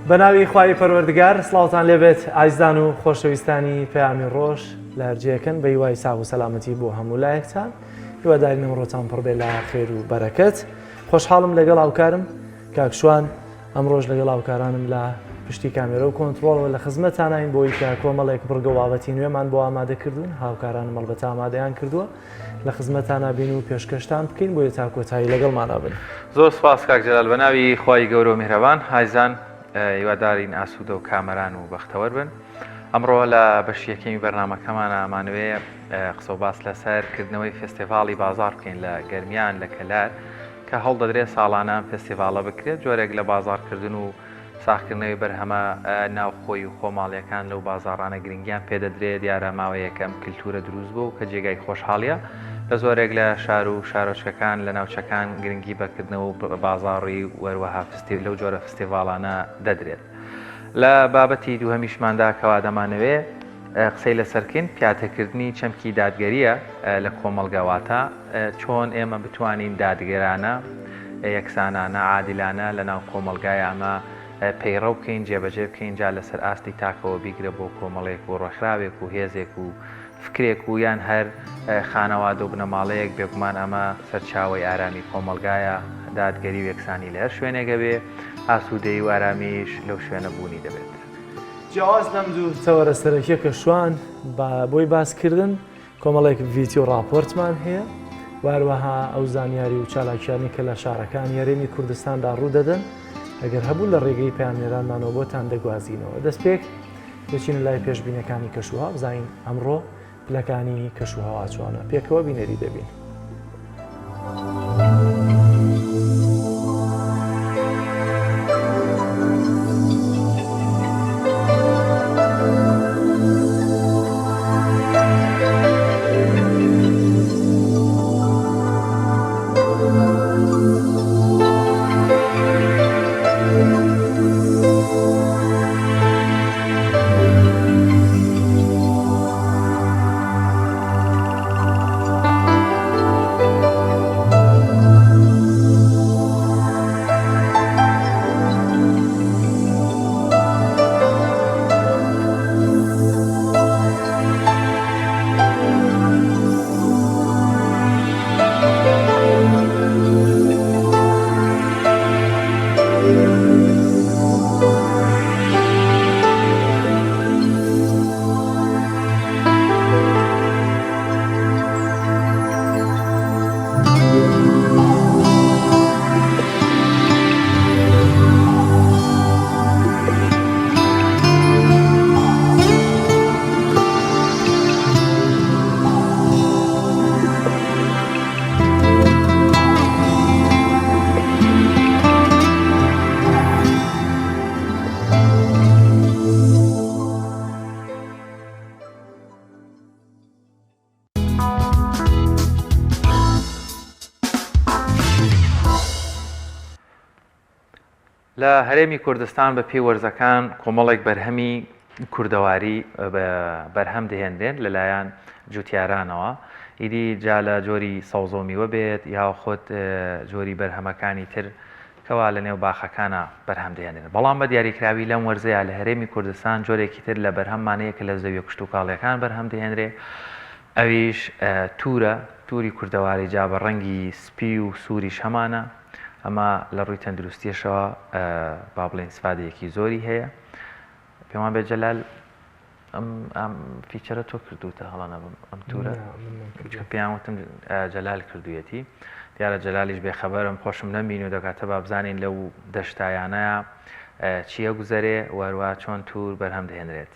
بەناوی خوای پەروەردگار سڵاوتان لێبێت ئایزدان و خۆشەویستانی پەیامی ڕۆژ لە هەرجەکەن بە هیوای ساغ و سەلامەتی بۆ هەموو لایەکتان هیواداری نەمڕۆتان پڕبێ لە خێر و بەرەکەت خۆشحاڵم لەگەڵ هاوکارم کاکشوان ئەمڕۆژ لەگەڵ هاوکارانم لە پشتی کامێرە و کۆنتڕۆڵەوە لە خزمەتانین بۆی کە کۆمەڵێک بڕگە و بابەتی نوێمان بۆ ئامادەکردوون هاوکارانم هەڵبەتە ئامادەیان کردووە لە خزمەتانە بین و پێشکەشتان بکەین بۆ تا کۆتایی لەگەڵمانە بن. زۆر سپاس کاک جەلال بەناوی خوای گەورە و میهرەبان هایزان هیوادارین ئاسوودە و کامەران و بەختەوەر بن. ئەمڕۆ لە بەشی یەکەمی بەرنامەکەمانە ئەمانوێ قسە و باس لەسەرکردنەوەی فستیڤاڵی بازار بکەین لە گەرمیان لە کەلار کە هەڵدەدرێت ساڵانە فستیڤاڵە بکرێت جۆرێک لە بازارکردن و ساختکردنەوەی بەرهەمە ناوخۆی و خۆماڵیەکان لەو بازارانە گرنگیان پێدەدرێت دیارە ماوەی یەکەم کللتورە دروست بوو کە جێگای خۆشحاڵیە لە زۆرێک لە شار و شارۆچکەکان لە ناوچەکان گرنگی بەکردنەوە و بازاڕی وەروەها لەو جۆرە فستیڤاڵانە دەدرێت. لە بابەتی دووهەمیشماندا کەوا دەمانەوێ قسەی لەسەرکەین پیاتەکردنی چەمکی دادگەریە لە کۆمەڵگەواتە چۆن ئێمە بتوانین دادگەرانە یەکسانانە عادلانە لە ناو کۆمەلگای ئەمە پەیڕە بکەین جێبەجێ بکەین جا لەسەر ئاستی تاکەوە بیگرە بۆ کۆمەڵێک و ڕۆژخراوێک و هێزێک و فکرێک و یان هەر خانەوادە و بنەماڵەیەک بێگومان ئەمە سەرچاوی ئارامی کۆمەلگایە دادگەری و یەکسانی لە هەر شوێنێکە بێ ئاسوودەی و ئارامیش لەو شوێنە بوونی دەبێت. جیاواز لەم دوو تەوەرە سەرەکیە کە شوان بۆی باسکردن کۆمەڵێک ڤیدیۆ ڕاپۆرتمان هەیە واروەها ئەو زانیاری و چالاکیانی کە لە شارەکان یاریمی کوردستاندا ڕوودەدەن ئەگەر هەبوو لە ڕێگەی پەیامێرانمانەوە بۆتان دەگوازینەوە دەست پێک دەچین لای پێشبینەکانی کەشوها بزانین ئەمڕۆ پلەکانی کەشوهەوا چوانە پێکەوە بینەری دەبین. لە هەرێمی کوردستان بە پێی وەرزەکان کۆمەڵێک بەرهەمی کوردەواری بەرهەم دەهێنرێن لەلایەن جوتیارانەوە ئیدی جا لە جۆری سەوزە و میوە بێت یاخود جۆری بەرهەمەکانی تر کەوا لە نێو باخەکانە بەرهەم دەهێنرێن بەڵام بە دیاریکراوی لەم وەرزەیە لە هەرێمی کوردستان جۆرێکی تر لە بەرهەممانەیە کە لە زەویە کشتتوکاڵیەکان بەرهەم دەهێنرێ ئەویش تورە تووری کوردەواری جا بە ڕەنگی سپی و سووریش هەمانە ئەمە لە ڕووی تەندروستیشەوە با بڵێن سفادەیەکی زۆری هەیە پێمان بێت جەلال ئەم فیچەرە تۆ کردوتە هەڵانە بم ئەم تورە پێیان وتم جەلال کردوویەتی دیارە جەلالیش بێخەبەرم خۆشم نەمبین و دەکاتە با بزانین لەو دەشتایانەیە چییە گوزەرێ وەروە چۆن توور بەرهەم دەهێنرێت.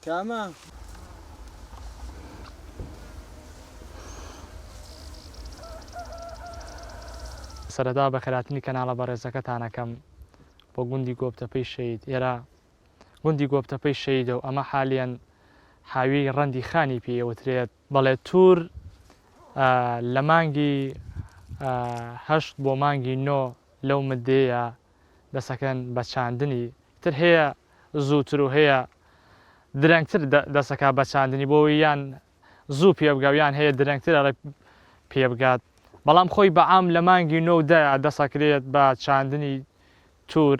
کامە سەرەتا بە خراپنی کەناڵە بەڕێزەکەتانەکەم بۆ گوندی گۆبتەپەی شەید ئێرە گوندی گۆبتەپەی شەیدە و ئەمە حالیان حاوی ڕەندی خانی پێوترێت بەڵێ توور لە مانگی هەشت بۆ مانگی نۆ لەو مدەیە دەسەکەن بە چاندنی تر هەیە زووتر و هەیە درەنگتر دەسەکە بە چاندنی بۆەوەی یان زوو پێبگاویان هەیە درەنگتر پێبگات بەڵام خۆی بەعام لە مانگی نۆدایە دەسەکرێت بە چاندنی توور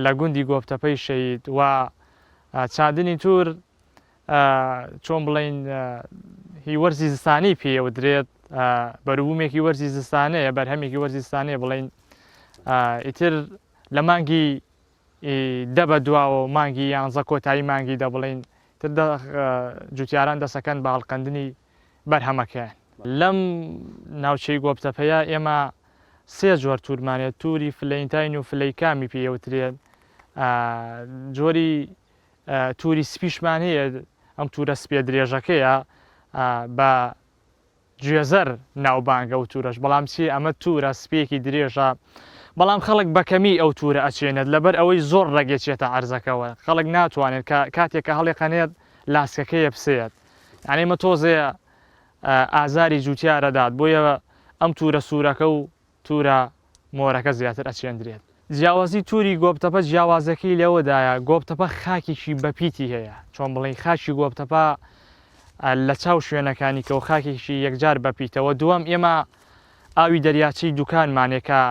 لە گوندی گۆبتەپەی شەید و چاندنی توور چۆن بڵین هی وەرزی زستانی پێوترێت بەروبوومێکی وەرزی زستانەیە بەرهەمێکی وەرزی زستانەیە بڵین ئیتر لە مانگی دە بە دواوە مانگی یانزە کۆتایی مانگی دەبڵین تر جوتیاران دەسەکەن بە هەڵقەندنی بەرهەمەکەیان لەم ناوچەی گۆبتەپەیە ئێمە سێ جۆر توورمانێت تووری فلەینتاین و فلەیکامی پێوترێت جۆری تووری سپیشمان هەیە ئەم تورە سپێ درێژەکەیە بە گوێزەر ناوبانگە و تورەش بەڵام چی ئەمە تورە سپێکی درێژە بەڵام خەڵک بەکەمی ئەو تورە ئەچێنێت لەبەر ئەوەی زۆر ڕێگەچێتە عەرزەکەەوە خەڵک ناتوانێت کاتێککە هەڵێقەنێت لاسکەکەیە بسێت یانێمە تۆزەیە ئازاری جوتیارەدات بۆیە ئەم تورە سوورەکە و تورە مۆرەکە زیاتر ئەچێندرێت جیاوازی تووری گۆبتەپە جیاوازەکەی لەوەدایە گۆبتەپە خاکێکی بەپیتی هەیە چۆن بڵین خاکی گۆبتەپە لە چاو شوێنەکانی کە و خاکێکی یەکجار بەپیتەوە دووەم ئێمە ئاوی دەریاچەی دوکانمانێکە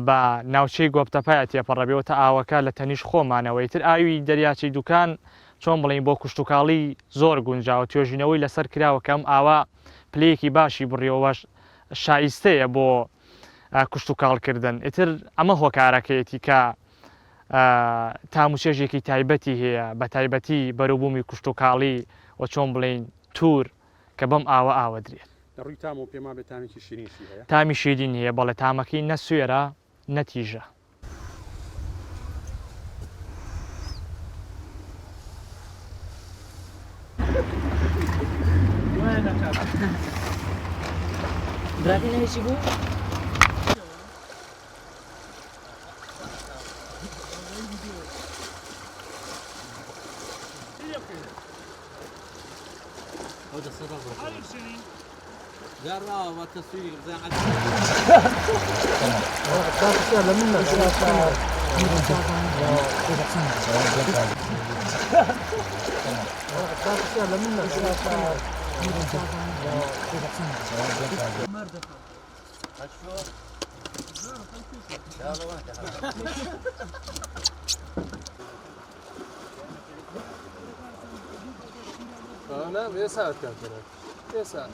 بە ناوچەی گۆبتەپەیە تێپەڕەبێەوە تا ئاوەکە لە تەنیش خۆمانەوەی تر ئاوی دەریاچەی دوکان چۆن بڵین بۆ کوشتتوکاڵی زۆر گونجاوە توێژینەوەی لەسەر کراوەکەم ئاوا پلەیەکی باشی بڕیەوەش شایستەیە بۆ کوشتتوکاڵکردن ئیتر ئەمە هۆکارەکەیەتی کە تاموچێژێکی تایبەتی هەیە بە تایبەتی بەروبوومی کوشتتوکاڵی و چۆن بڵین توور کە بەم ئاوە درێت ڕووی تام و پێما بێت تامێکی شیرینشی هەیە تامی شیرین هەیە بەڵێ تامەکەی نە سوێرە نەتیژە برادی نهیچی بوو؟ جرّا والتصوير زي نعم يا ساعة كانت هناك يا ساعة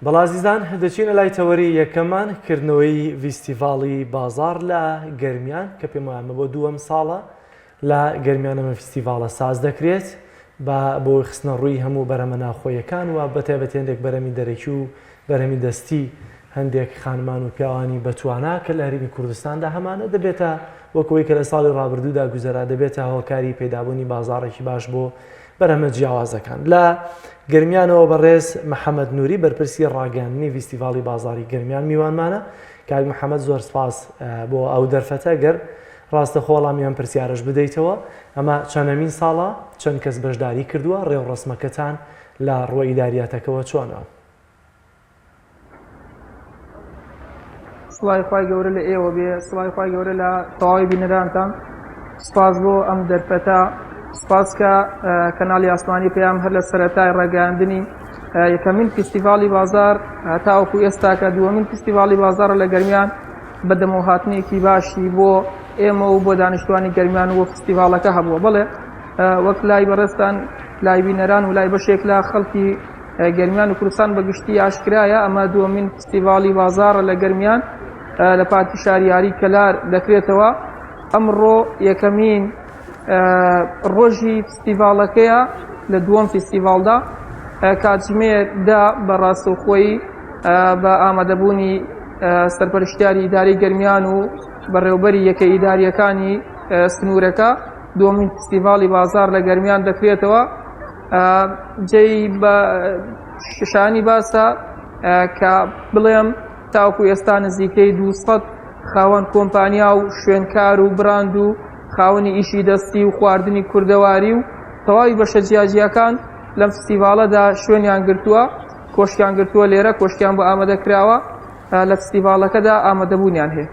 بەڵازیزان دەچینە لای تەوەری یەکەمان کردنەوەی فیستیڤاڵی بازار لە گەرمیان کە پێم وایە بۆ دووەم ساڵە لە گەرمیانەمە فیستیڤاڵە ساز دەکرێت بە بۆی خستنە ڕووی هەموو بەرەمە ناخۆیەکان و بەتایبەت هەندێک بەرەمی دەرەکی و بەرەمی دەستی هەندێک خانمان و پیاوانی بەتوانە کە لە هەرێمی کوردستاندا هەمانە دەبێتە وەکەوەی کە لە ساڵی ڕابردوودا گوزەرا دەبێتە هۆکاری پەیدابوونی بازارێکی باش بۆ بەرەمە جیاوازەکان لە گەرمیانەوە بەڕێز محەممەد نووری بەرپرسی ڕاگەاندنی فیستیڤاڵی بازاری گەرمیان میوانمانە کاک محەممەد زۆر سپاس بۆ ئەو دەرفەتە گەر ڕاستە خۆڵامیان پرسیارش بدەیتەوە ئەمە چەندەمین ساڵە چەند کەس بەشداری کردووە ڕێوڕسمەکەتان لە ڕۆی ئیداریاتەکەەوە چۆنەوە سڵای خی گەورە لە ئێوە بێ سڵای خی گەورە لە تەواوی بینەرانتان سپاس بۆ ئەم دەرفەتە سپاس کە کەناڵی ئاسمانی پێیان هەر لە سەرەتای ڕێگەاندنی یەکەمین فیستیڤاڵی بازار تاوەکو ئێستا کە دووەمین فیستیڤاڵی بازارە لە گەرمیان بەدەمە هاتنێکی باشی بۆ ئێمە و بۆ دانیشتوانی گەرمیان و فیستیڤاڵەکە هەبووە بڵێ وەک لای بەڕێستان لای بینەران و لای بەشێک لە خەڵکی گەرمیان و کوردستان بەگشتی ئاشکرایە ئەمە دووەمین فیستیڤاڵی بازارە لە گەرمیان لە پارتی شاریاری کەلار دەکرێتەوە. ئەمڕۆ یەکەمین ڕۆژی فستیڤالەکەیە لە دووەم فستیڤالدا، کاتژمێردا بە ڕاستەوخۆیی بە ئامادەبوونی سەرپەرشتیاری ئیدارەی گەرمیان و بەڕێوەبەری یەکە ئیداریەکانی سنوورەکە دووەمین فستیڤاڵی بازار لە گەرمیان دەکرێتەوە. جێی بە شانی باسە کە بڵێم تاوکو ئێستا نزیکەی 200 خاوەن کۆمپانیا و شوێنکار و براند و خاوەنی ئیشی دەستی و خواردنی کوردەواری و تەواوی بەشە جیاجیەکان لەم فستیڤالەدا شوێنیان گرتووە، کۆشکیان گرتووە لێرە، کۆشکیان بۆ ئامادەکراوە، لە فستیڤالەکەدا ئامادەبوونیان هەیە.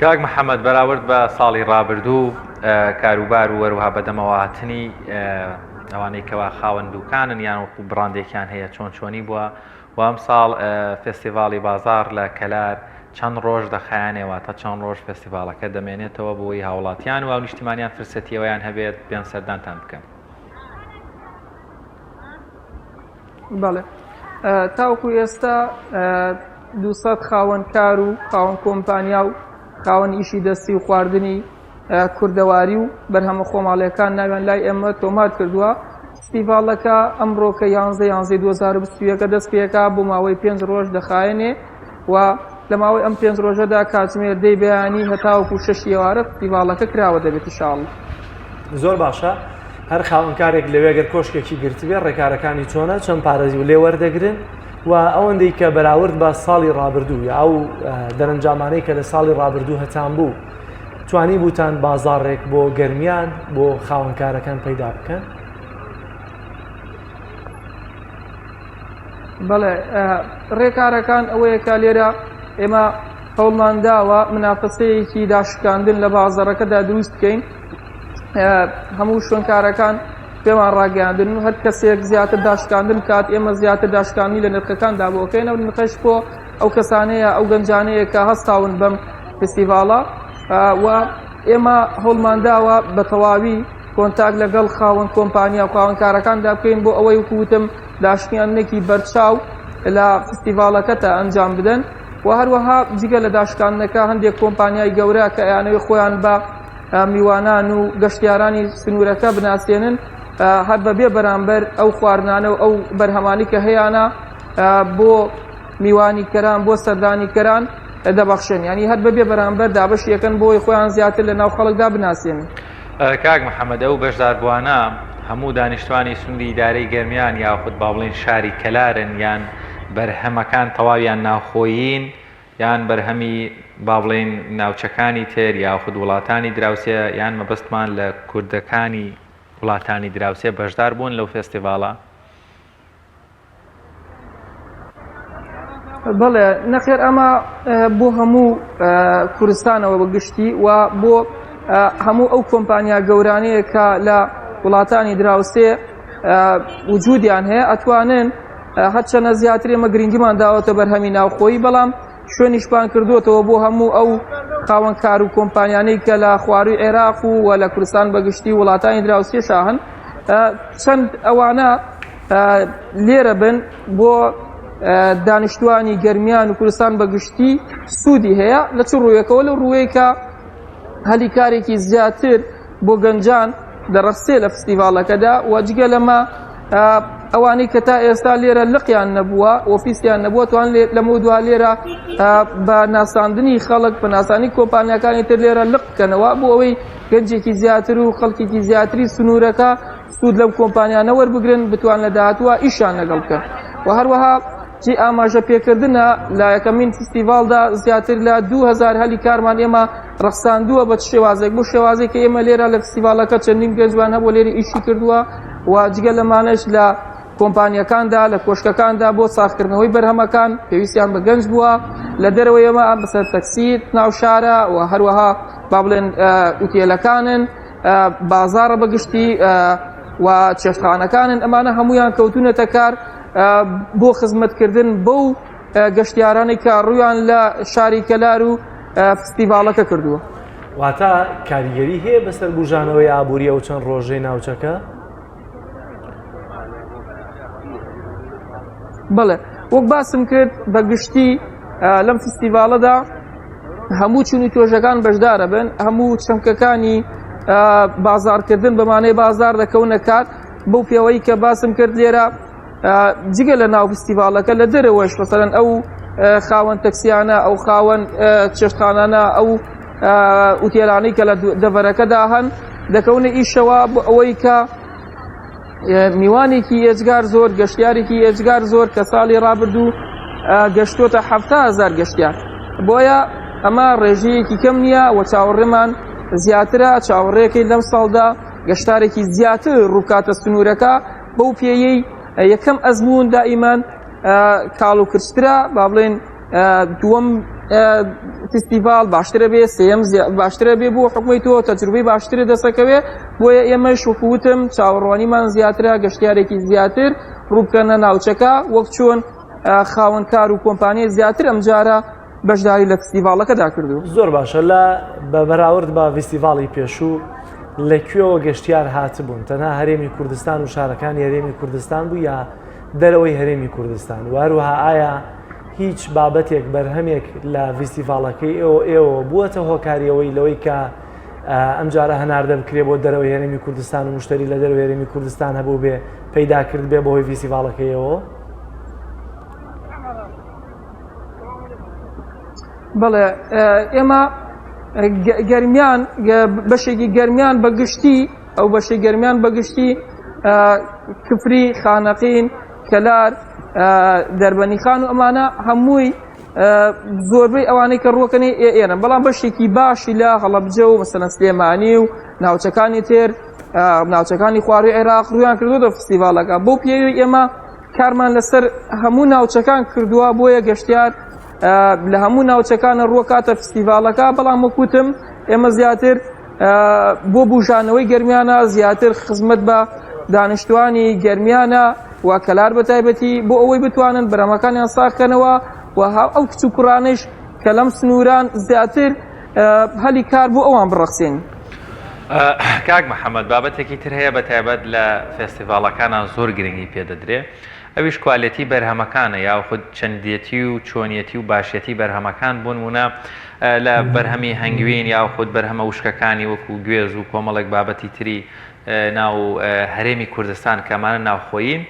کاک محەممەد بەراورد بە ساڵی ڕابردوو کاروبار و وەروها بەدەمەواتنی ئەوانەی کەوا خاوەن دووکانن یان وەکو بڕاندێکیان هەیە چۆنی بووە و ئەم ساڵ فستیڤاڵی بازار لە کەلار چەند ڕۆژ دەخایانێەوە تا چەند ڕۆژ فستیڤالەکە دەمێنێتەوە بۆی هاوڵاتیان و نیشتیمانیان فرسەتیەوەیان هەبێت بیان سەردانتان بکەم. بەڵێ تاوکو ئێستا 200 خاوەنکار و خاوەن کۆمپانیا و خاوەن ئیشی دەستی و خواردنی کوردەواری و بەرهەمە خۆماڵیەکان ناویان لای ئێمە تۆمات کردووە. فستیڤالەکە ئەمڕۆکە 11/11/2021 دەست پێکا بۆ ماوەی 5 ڕۆژ دەخایەنێ و لە ماوەی ئەم 5 ڕۆژەدا کاتژمێر دەی بەیانی هەتاوەکو 6 ئێوارە فستیڤالەکە کراوە دەبێت ئینشاءڵڵا. زۆر باشە. هەر خاوەنکارێک لەوێگەر کۆشکێکی گرتبێ ڕێکارەکانی چۆنە چەند پارێزی و لێ وەردەگرن و ئەوەندەی کە بەراورد بە ساڵی ڕابردوو یا ئەو دەرەنجامانەی کە لە ساڵی ڕابردوو هەتان بوو توانی بوتان بازاڕێک بۆ گەرمیان بۆ خاوەنکارەکان پەیدا بکەن؟ بەڵێ ڕێکارەکان ئەوەیە کە لێرە ئێمە هەوڵمان داوە منافەسەیەکی داشکاندن لە بازاڕەکەدا دروست بکەین. هەموو شوێنکارەکان پێمان ڕاگەاندن و هەر کەسێک زیاتر داشکاندن کات ئێمە زیاتر داشکاندنی لە نرخەکاندا بۆکەین و نرخەش بۆ ئەو کەسانەیە ئەو گەنجانەیە کە هەستاون بەم فستیڤاڵە و ئێمە هەوڵمان داوە بە تەواوی کۆنتاک لەگەڵ خاوەن کۆمپانیا و خاوەنکارەکاندا بکەین بۆ ئەوەی وکوتم داشکاندنێکی بەرچاو لە فستیڤاڵەکەتە ئەنجام بدەن و هەروەها جگە لە داشکاندنەکە هەندێک کۆمپانیای گەورە کە ئەیانەوەی خۆیان بە میوانان و گەشتیارانی سنوورەکە بناسیێنن هەر بەبێ بەرامبەر ئەو خواردنانە و ئەو بەرهەمانی کە هەیەە بۆ میوانی کەران بۆ سەردانی کەران دەبەخشن، ینی هەر بەبێ بەرامبەر دابەشیەکەن بۆی خۆیان زیاتر لە ناو خەڵکدا بناسیێنن. کاک محەممەد ئەو بەشداربووانە هەموو دانیشتوانی سنووری ئیدارەی گەرمیان یاخود با بڵێن شاری کەلارن یان بەرهەمەکان تەواویان ناوخۆیین یان بەرهەمی با بڵێن ناوچەکانی تر یاخود وڵاتانی دراوسێ یان مەبەستمان لە کوردەکانی وڵاتانی دراوسێ بەشدار بوون لەو فێستیڤاڵە؟ بەڵێ نەخێر ئەمە بۆ هەموو کوردستانەوە بەگشتی و بۆ هەموو ئەو کۆمپانیا گەورانەیە کە لە وڵاتانی دراوسێ وجودیان هەیە ئەتوانن هەرچەنە زیاتر ئێمە گرنگیمان داوەتە بەرهەمی ناوخۆیی بەڵام شوێنیشپان کردوتەوە بۆ هەموو ئەو خاوەنکار و کۆمپانیانەی کە لە خواروی عێراق و لە کوردستان بەگشتی وڵاتانی دراوسێشا هەن چەند ئەوانە لێرە بن بۆ دانیشتوانی گەرمیان و کوردستان بەگشتی سوودی هەیە لە چ ڕوویەکەوە لە ڕووەیە کە هەلیکارێکی زیاتر بۆ گەنجان دەڕەسێ لە فستیڤاڵەکەدا و جگە لەمە ئەوانەی کە تا ئێستا لێرە لقیان نەبووە ئۆفیسیان نەبووە توان لەمە دوا لێرە بە ناساندنی خەڵک بە ناسانی کۆمپانیەکانی تر لێرە لق بکەنەوە بۆ ئەوەی گەنجێکی زیاتر و خەڵکێکی زیاتری سنوورەکە سوود لەم کۆمپانیانە وەربگرن بتوان لە داهاتوە ئیشان لەگەڵ بکەن و هەروەها جێ ئاماژە پێکردنە لە یەکەمین فستیڤاڵدا زیاتر لە 2000 هەلی کارمان ئێمە ڕەخساندووە بە شێوازێک بۆ شێوازێک کە ئێمە لێرە لە فستیڤاڵەکە چەندین گەنجوان هەبوو لێرە ئیشی کردووە و جگە لەمانەش لە کۆمپانیەکاندا لە کۆشکەکاندا بۆ ساختکردنەوەی بەرهەمەکان پێویستیان بە گەنج بووە لە دەرەوەی ئێمە بەسەر تەکسیت ناوشارە و هەروەها با بڵێن ئوتێلەکانن بازاڕە بەگشتی و چێشتخانەکانن ئەمانە هەمویان کەوتونەتە کار بۆ خزمەتکردن بەو گەشتیارانی کە ڕوویان لە شاری کەلار و فستیڤاڵەکە کردووە. واتە کاریگەری هەیە بەسەر بژانەوەی ئابووری ئەو چەند ڕۆژەی ناوچەکە؟ بڵێ وەک باسم کرد بەگشتی لەم فستیڤاڵەدا هەموو چون و تۆژەکان بەشدارە بن، هەموو چەمکەکانی بازارکردن بەمانەی بازار دەکەونە کار بەو پێوەی کە باسم کرد لێرە. جگە لە ناو فستیڤالەکە لە دەرەوەش مەسەڵەن ئەو خاوەن تەکسیانە، ئەو خاوەن چێشتخانانە، ئەو ئوتێلانەی کە لە دەڤەرەکەدا هەن دەکەونە ئیشەوە بۆ ئەوەی کە میوانێکی ئێجگار زۆر، گەشتیارێکی ئێجگار زۆر کە ساڵی ڕابردوو گەشتۆتە 7,000 گەشتیار. بۆیە ئەمە ڕێژەیەکی کەم نییە و چاوەڕێمان زیاترە. چاوەڕێەکەی لەم ساڵدا گەشتارێکی زیاتر ڕووکاتە سنوورەکە بەو پێیەی یەکەم ئەزمون دائیمان کاڵ و کرسترە، با بڵێن دووەم فستیڤال باشترە بێ، سێەم باشترە بێ بۆ حکومەی تۆ تەجروبەی باشترە دەسەکەوێ. بۆیە ئێمەش وەکوتم چاوەڕوانیمان زیاترە، گەشتیارێکی زیاتر ڕووبکەنە ناوچەکە، وەک چۆن خاوەنکار و کۆمپانیای زیاتر ئەمجارە بەشداری لە فستیڤالەکەدا کردو. زۆر باشە. لە بەراورد بە فستیڤاڵی پێشوو لەکوێوە گەشتیار هاتبوون؟ تەنها هەرێمی کوردستان و شارەکانی هەرێمی کوردستان بوو یا دەرەوەی هەرێمی کوردستان؟ و هەروەها ئایا هیچ بابەتێک بەرهەمێک لە فستیڤاڵەکەی ئێوە بووەتە هۆکاریەوەی لەوەی کە ئەم جارە هەناردە بکرێ بۆ دەرەوەی هەرێمی کوردستان و مشتری لە دەرەوەی هەرێمی کوردستان هەبوو بێ پەیدا کرد بێ بەهۆی فستیڤاڵەکەیەوە؟ بەڵێ، ئێمە گەرمیان بەشێکی گەرمیان بەگشتی ئەو بەشی گەرمیان بەگشتی کفری، خانەقین، کەلار، دەربەنیخان و ئەمانە هەمووی زۆربەی ئەوانەی کە ڕووەکەنی ئێرە، بەڵام بەشێکی باشی لە هەڵەبجە و مەسەلەن سلێمانی و ناوچەکانی تر، ناوچەکانی خواروی عێراق ڕوویان کردو دە فستیڤالەکە. بۆ پێوی ئێمە کارمان لەسەر هەموو ناوچەکان کردووە، بۆیە گەشتیار لە هەموو ناوچەکانە ڕووەکاتە فستیڤالەکە. بەڵام وەکوتم ئێمە زیاتر بۆ بوژانەوەی گەرمیانە، زیاتر خزمەت بە دانیشتوانی گەرمیانە و کەلار بە تایبەتی بۆ ئەوەی بتوانن بەرهەمەکانیان ساخکەنەوە و ئەو کچ و کوڕانش کە لەم سنووران زیاتر هەلی کار بۆ ئەوان بڕەخسێن. کاک محەممەد، بابەتێکی تر هەیە بە تایبەت لە فێستیڤاڵەکانە زۆر گرنگی پێدەدرێ، ئەویش کوالەتی بەرهەمەکانە یاخود چەندێتی و چۆنیەتی و باشەتی بەرهەمەکان بوون وونە لە بەرهەمی هەنگوین یاخود بەرهەمە وشکەکانی وەکو گوێز و کۆمەڵێک بابەتی تری ناو هەرێمی کوردستان کەمانە ناوخۆیین.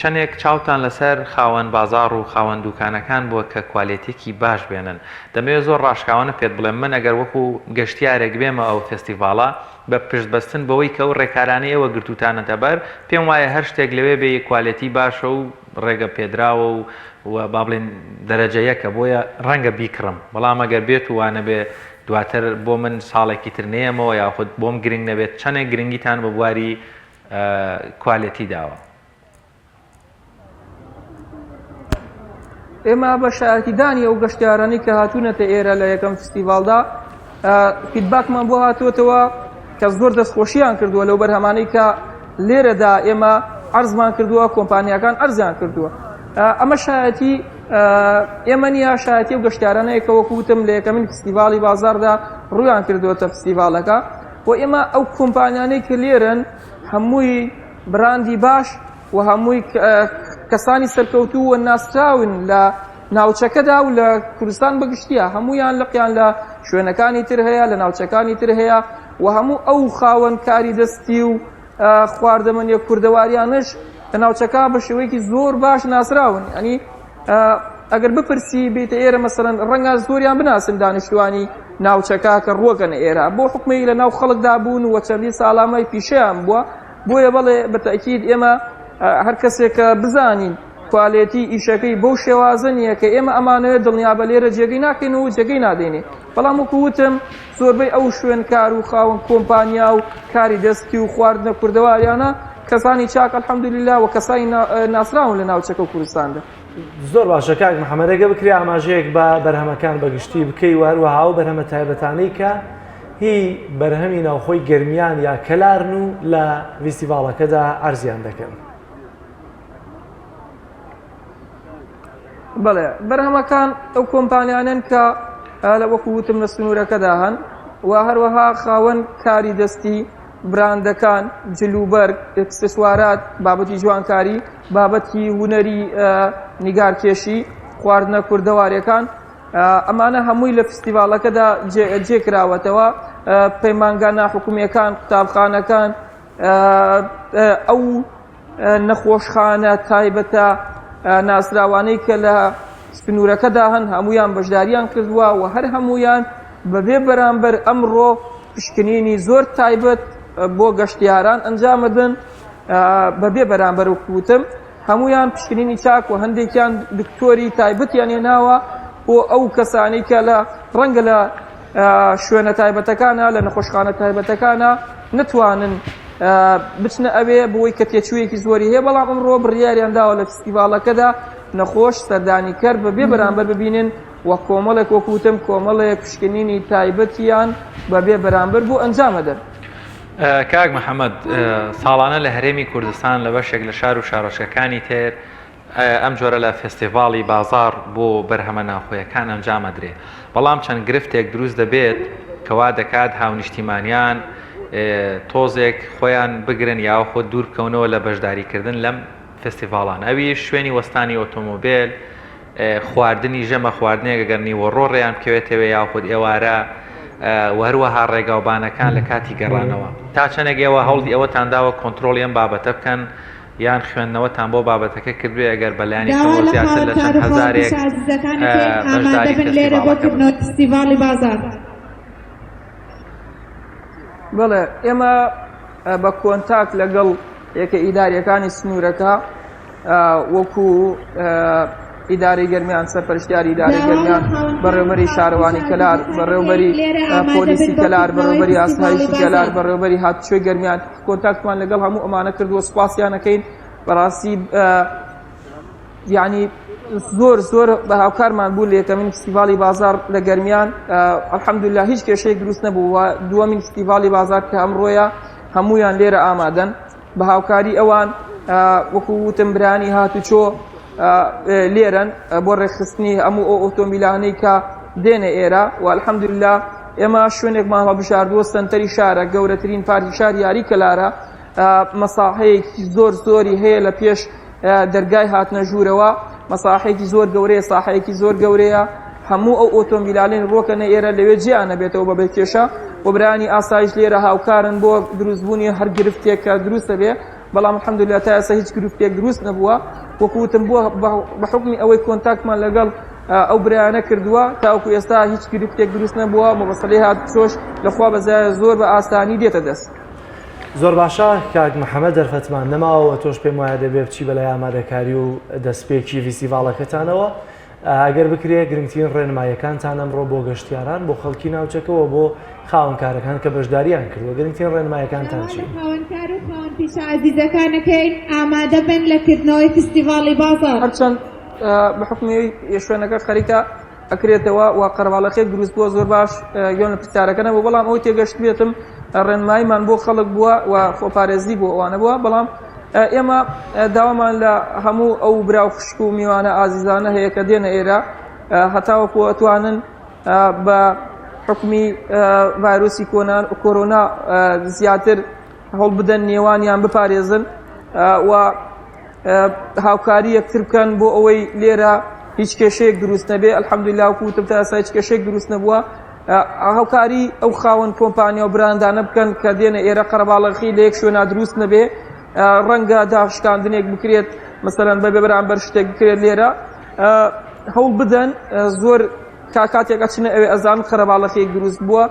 چەندێک چاوتان لەسەر خاوەن بازار و خاوەن دوکانەکان بووە کە کوالێتێکی باش بێنن. دەمەوێت زۆر ڕاشکاوانە پێت بڵێم من ئەگەر وەکو گەشتیارێک بێمە ئەو فێستیڤاڵە بە پشتبەستن بەوەی کە ئەو ڕێکارانەی ئەوە گرتوتانەتە بەر، پێم وایە هەر شتێک لەوێ بێ کوالێتی باشە و ڕێگە پێدراوە و با بڵێن دەرەجە یەکە، بۆیە ڕەنگە بیکڕم. بەڵام ئەگەر بێت و وانە بێ دواتر بۆ من ساڵێکی تر نێمەوە یاخود بۆم گرنگ نەبێت، چەندێک گرنگیتان بە بواری کوالێتی داوە؟ ئێمە بە شایەتیدانی ئەو گەشتیارانی کە هاتوونەتە ئێرە لە یەکەم فستیڤاڵدا فیدباکمان بۆ هاتووەتەوە کە زۆر دەستخۆشییان کردووە لەو بەرهەمانەی کە لێرەدا ئێمە عەرزمان کردووە، کۆمپانیاکان عەرزیان کردووە. ئەمە شایەتی ئێمە نیە، شایەتی و گەشتیارانەیە کە وەکوتم لە یەکەمین فستیڤاڵی بازاردا ڕوویان کردووەتە فستیڤاڵەکە و ئێمە ئەو کۆمپانیانەی کە لێرن هەمووی براندی باش و هەمووی کەسانی سەرکەوتوو و ناسراون لە ناوچەکەدا و لە کوردستان بەگشتیە، هەمویان لەقیان لە شوێنەکانی تر هەیە، لە ناوچەکانی تر هەیە و هەموو ئەو خاوەن کاری دەستی و خواردەمەنیە کوردەواریانش لە ناوچەکە بە شێوەیەکی زۆر باش ناسراون. ئەنی ئەگەر بپرسی بێتە ئێرە مەسەڵەن ڕەنگە زۆریان بناسن دانیشتوانی ناوچەکە کە ڕووەکەنە ئێرە، بۆ حکومەی لە ناو خەڵکدا بوون و چەندی ساڵامای پیشەیان بووە. بۆیە بەڵێ بە تەئکید ئێمە هەر کەسێک کە بزانین کوالێتی ئیشەکەی بەو شێوازە نییە کە ئێمە ئەمانەوە دڵنیا بە لێرە جێگەی ناکەین و جێگەی نادێنێ. بەڵام وەکووتم زۆربەی ئەو شوێنکار و خاوەن کۆمپانیا و کاری دەستی و خواردنە کوردەواریانە کەسانی چاک ئەلحەمدولیلا و کەسانی ناسراون لە ناوچەکە و کوردستاندا. زۆر باشە کاک محەممەد، ئەگە بکرێ ئاماژەیەک بە بەرهەمەکان بەگشتی بکەی و هەروەها و بەرهەمە تایبەتانەی کە هی بەرهەمی ناوخۆی گەرمیان یا کەلارن و لە فستیڤاڵەکەدا عەرزیان دەکەن. بەڵێ، بەرهەمەکان ئەو کۆمپانیانن کە لە وەکووتم لە سنوورەکەدا هەن و هەروەها خاوەن کاری دەستی، براندەکان، جلوبەرگ، ئەکسسوارات، بابەتی جوانکاری، بابەتی هونەری نیگارکێشی، خواردنە کوردەواریەکان ئەمانە هەمووی لە فستیڤالەکەدا جێکراوەتەوە پەیمانگە ناحکومیەکان قوتابخانەکان ئەو نەخۆشخانە تایبەتە ناسراوانەی کە لە سنوورەکەدا هەن هەمویان بەشداریان کردووە و هەر هەمویان بەبێ بەرامبەر ئەمڕۆ پشکنینی زۆر تایبەت بۆ گەشتیاران ئەنجامدن بەبێ بەرامبەر و کوتم هەمویان پشکنینی چاک و هەندێکیان دکتۆری تایبەتیان هێناوە بۆ ئەو کەسانی کە لە ڕەنگە لە شوێنە تایبەتەکانە لە نەخۆشخانە تایبەتەکانە نتوانن بچنە ئەوێ بۆی کە تێچوویەکی زۆری هەیە بەڵام ئەمڕۆ بڕیاریان داوە لە فستیڤالەکەدا نەخۆش سەردانیکەر بەبێ بەرامبەر ببینن وە کۆمەڵێک وەکوتم کۆمەڵێک پشکنینی تایبەتیان بەبێ بەرامبەر بۆ ئەنجامەدەن. کاک محەممەد ساڵانە لە هەرێمی کوردستان لە بەشێک لە شار و شارۆچەکانی تر ئەم جۆرە لە فستیڤاڵی بازار بۆ بەرهەمە ناوخۆیەکان ئەنجامەدرێ بەڵام چەند گرفتێک دروست دەبێت کەوا دەکات هاونیشتیمانیان تۆزێک خۆیان بگرن یاخۆ دوور بکەونەوە لە بەشداریکردن لەم فستیڤاڵان ئەوی شوێنی وەستانی ئۆتۆمۆبیل خواردنی ژەمە خواردنێک گەرنی وەڕۆڕێیان بکەوێتەوە یاخود ئێوارە وهروەها ڕێگاوبانەکان لە کاتی گەڕانەوە تا چەندێک ئێوە هەوڵی ئەوەتانداوە کۆنتترۆلیان بابەتە بکەن یان خوێندنەوەتان بۆ بابەتەکە کردوێ ئەگەر بەلایانی زیاتر لە چەند هەزارێک فستیڤاڵی بازار. بڵێ ئێمە بە کۆنتاک لەگەڵ یەکە ئیداریەکانی سنوورەکە وەکو ئیداری گەرمیان سەرپەرشتیاری ئیداری گەرمیان بەڕێوەبەری شارەوانی کەلار بەڕێوەبەری پۆلیسی کەلار بەڕێوەبەری ئاسایشی کەلار بەڕێوەبەری هاتوچۆی گەرمیان کۆنتاکتمان لەگەڵ هەموو ئەمانە کردووە سوپاسیانەکەین بەڕاستی یعنی زۆر بە هاوکارمان بوو لە یەکەمین فستیڤاڵی بازار لە گەرمیان ئەلحەمدولیلا هیچ کێشەیەک دروست نەبوو دووەمین فستیڤاڵی بازار کە ئەمڕۆیە هەمویان لێرە ئامادەن بە هاوکاری ئەوان وەکو وتم برانی هاتوچۆ لێرن بۆ ڕێکخستنی هەموو ئەو ئۆتۆمبیلانەی کە دێنە ئێرە و ئەلحەمدولیلا ئێمە شوێنێکمان هەڵبژاردووە سەنتەری شارە گەورەترین پارتی شار یاری کەلارە مەساحەیەکی زۆری هەیە لە پێش دەرگای هاتنە ژوورەوە مەساحەیەکی زۆر گەورەیە ساحەیەکی زۆر گەورەیە هەموو ئەو ئۆتۆمبیلانین ڕۆکەنە ئێرە لەوێ جیانە بێتەوە بەبێ کێشە و برانی ئاسایش لێرە هاوکارن بۆ دروستبوونی هەر گرفتێک کە دروستە بێ بەڵام الحەمدولیلا تا ئێستا هیچ گرفتێک دروست نەبووە وەکوتم بۆ بە حکمی ئەوەی کۆنتاکتمان لەگەڵ ئەو برایانە کردووە تاوەکو ئێستا هیچ گرفتێک دروست نەبووە مەبەسەڵەی هاتوچۆش لەخوا بەزایە زۆر بە ئاسانی دێتە دەست. زۆر باشە کاک محەممەد دەرفەتمان نەماوە تۆش پێم وایە دەبێ بچی بەلای ئامادەکاری و دەستپێکی فستیڤاڵەکەتانەوە ئەگەر بکرێ گرنگترین ڕێنماییەکانتان ئەمڕۆ بۆ گەشتیاران بۆ خەڵکی ناوچەکەەوە بۆ خاوەنکارەکان کە بەشداریان کردووە گرنگترین ڕێنماییەکانتان چی؟ خاوەنکار و خاوەنپیشە عەزیزەکانەکەین ئامادە بن لە کردنەوەی فستیڤاڵی بازار. هەرچەند بە حکمی شوێنەکە خەریکە ئەکرێتەوە و قەرەباڵەکەی دروست بووە زۆر باش گوێن لە پرسیارەکە نەبوو بەڵام ئەوەی تێگەشت بێتم ڕێنماییمان بۆ خەڵک بووە و خۆپارێزی بۆ ئەوانە بووە بەڵام ئێمە داوامان لە هەموو ئەو براو خوشک و میوانە ئازیزانە هەیە کە دێنە ئێرە هەتاوەکو ئەتوانن بە حکمی ڤایرۆسی کۆرۆنا زیاتر هەوڵ بدەن نێوانیان بپارێزن و هاوکاری یەکتر بکەن بۆ ئەوەی لێرە هیچ کێشەیەک دروست نەبێ ئەلحەمدولیلا وەکوتم تا ئێستا هیچ کێشەیەک دروست نەبووە هاوکاری ئەو خاوەن کۆمپانیا و براندانە بکەن کە دێنە ئێرە قەرەباڵغی لە یەک شوێنە دروست نەبێ ڕەنگە داشکاندنێک بکرێت مەسەلەن بەبێ بەرامبەر شتێک بکرێت لێرە هەوڵ بدەن زۆر کاتێک ئەچنە ئەوێ ئەزان قەرەباڵغیەک دروست بووە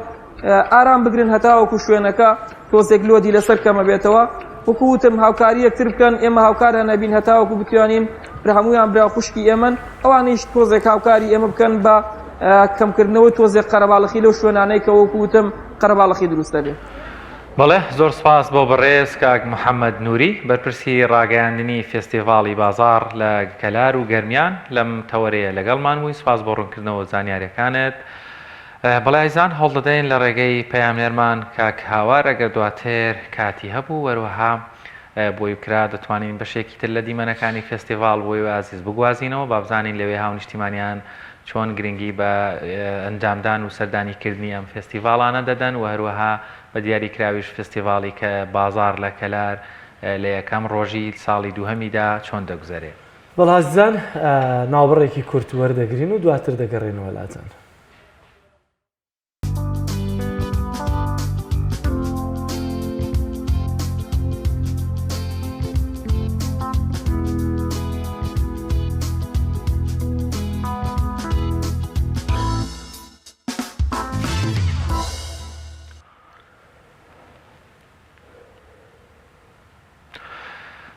ئارام بگرن هەتاوەکو شوێنەکە تۆزێک لۆدی لەسەر کەمە بێتەوە وەکوتم هاوکاری یەکتر بکەن ئێمە هاوکارە نەبین هەتاوەکو بتوانین هەمویان برا خوشکی ئێمن ئەوانیش تۆزێک هاوکاری ئێمە بکەن بە کەمکردنەوەی تۆزێک قەرەباڵغی لەو شوێنانەی کە وەکوتم قەرەباڵغی دروست دەبێت. بەڵێ زۆر سپاس بۆ بەڕێز کاک محەممەد نووری بەرپرسی ڕاگەیاندنی فستیڤاڵی بازار لە کەلار و گەرمیان لەم تەوەرەیە لەگەڵمان بووی سپاس بۆ ڕوونکردنەوە زانیاریەکانت بەڵایزان هەوڵ دەدەین لە ڕێگەی پەیامنێرمان کاک هاوار ئەگەر دواتر کاتی هەبوو وەروەها بۆی بکرا دەتوانین بەشێکی تر لە دیمەنەکانی فستیڤاڵ بۆی عزیز بگوازینەوە با بزانین لەوێ هاونیشتیمانیان چۆن گرنگی بە ئەنجامدان و سەردانیکردنی ئەم فستیڤاڵانە دەدەن و هەروەها بە دیاریکراویش فستیڤاڵی کە بازار لە کەلار لە یەکەم ڕۆژی ساڵی دووهەمیدا چۆن دەگوزارێت. بەڵازیزان ناوبڕێکی کورت وەردەگرین و دواتر دەگەڕێنەوە لاتان.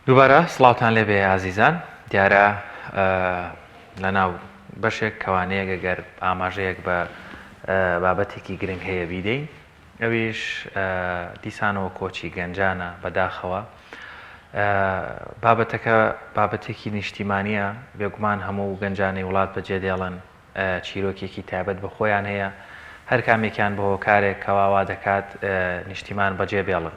دووبارە سڵاوتان لێبێ ئازیزان، دیارە لەناو بەشێک کەوانەیە گەگەر ئاماژەیەک بە بابەتێکی گرنگ هەیە بیدەین، ئەویش دیسانەوە کۆچی گەنجانە بەداخەوە. بابەتەکە بابەتێکی نیشتیمانیە، بێگومان هەموو گەنجانەی وڵات بەجێ دێڵن چیرۆکێکی تایبەت بە خۆیان هەیە، هەر کامێکیان بە هۆکارێک کەواوا دەکات نیشتیمان بەجێ بێڵن.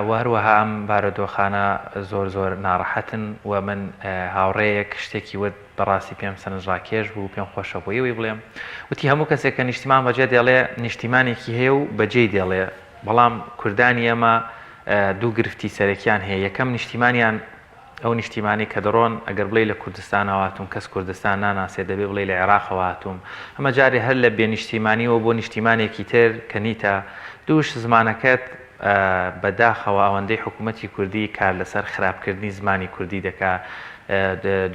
و هەروەها ئەم بارودۆخانە زۆر ناڕەحەتن و من هاوڕێیەک شتێکی وت بەڕاستی پێم سەرنجڕاکێش بوو، پێم خۆشە بۆیەوەی بڵێم، وتی هەموو کەسێک کە نیشتیمان بەجێ دێڵێ نیشتیمانێکی هەیە و بەجێ دێڵێ، بەڵام کوردانی ئێمە دوو گرفتی سەرەکیان هەیە. یەکەم نیشتیمانیان ئەو نیشتیمانی کە دەڕۆن ئەگەر بڵێ لە کوردستان هاتووم کەس کوردستان ناناسێ، دەبێ بڵێ لە عێراقەوە هاتووم. ئەمە جارێ هەر لە بێ نیشتیمانیەوە بۆ نیشتیمانێکی تر کە نیتە دووش زمانەکەت بەداخەوە ئەوەندەی حکوومەتی کوردی کار لەسەر خراپکردنی زمانی کوردی دەکا،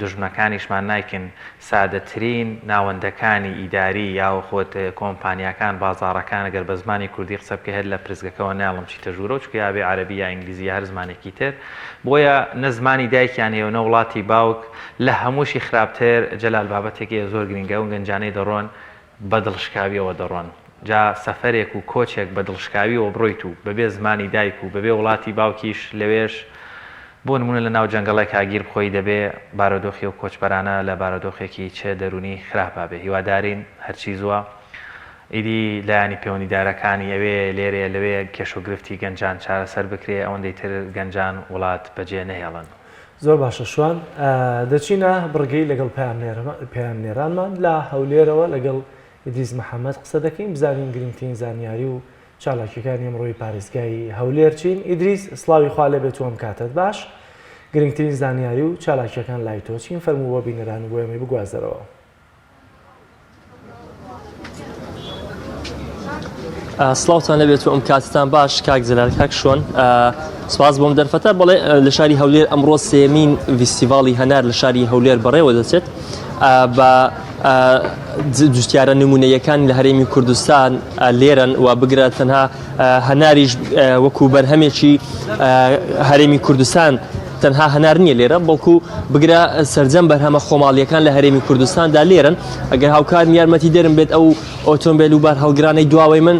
دژمنەکانیشمان نایکن سادەترین ناوەندەکانی ئیداری یا خۆت کۆمپانیاکان بازاڕەکان ئەگەر بە زمانی کوردی قسە بکە هەر لە پرزگەکەەوە ناڵم چیتە ژوورە و چکە یابێ عەرەبی یا ئینگلیزی هەر زمانێکی تر، بۆیە نە زمانی دایکیان هەیە و نە وڵاتی باوک، لە هەمووشی خراپتر جەلال بابەتێکی زۆر گرنگە و گەنجانەی دەڕۆن بە دڵشکاویەوە دەڕۆن. جا سەفەرێک و کۆچێک بە دڵشکاویەوە بڕۆیت و بەبێ زمانی دایک و بەبێ وڵاتی باوکیش لەوێش بۆ نمونە لە ناو جەنگەڵێک هاگیر بخۆی دەبێ بارودۆخی و کۆچبەرانە لە بارودۆخێکی چێ دەرونی خراپە بێ. هیوادارین هەرچی زووە ئیدی لایانی پەیوەندیدارەکانی ئەوێ لێرێ لەوێ کێشوگرفتی گەنجان چارەسەر بکرێ، ئەوەندەی تر گەنجان وڵات بەجێ نەهێڵن. زۆر باشە شوان، دەچینە بڕگەی لەگەڵ پەیامنێرانمان لە هەولێرەوە لەگەڵ ئیدریس محەممەد قسە دەکەین، بزانین گرنگترین زانیاری و چالاکیەکانی ئەمڕۆی پارێزگای هەولێر چین. ئیدریس سڵاوی خوا لێبێت و ئەم کاتت باش، گرنگترین زانیاری و چالاکیەکان لای تۆ چین؟ فەرموو بۆ بینەران و بۆ ئێمەی بگوازەرەوە. سڵاوتان لەبێت و ئەم کاتتان باش کاک جەلال، کاک شۆن، سپاس بۆم دەرفەتە. بەڵێ لە شاری هەولێر ئەمڕۆ سێمین فیستیڤاڵی هەنار لە شاری هەولێر بەڕێوە دەچێت بە جوستیارە نمونەیەکان لە هەرێمی کوردستان لێرن و بگرە تەنها هەناریش وەکو بەرهەمێکی هەرێمی کوردستان تەنها هەنار نییە لێرە، بەڵکو بگرە سەرجەم بەرهەمە خۆماڵیەکان لە هەرێمی کوردستاندا لێرن. ئەگەر هاوکارم یارمەتی دەرم بێت ئەو ئۆتۆمبیل و بار هەڵگرانەی دواوەی من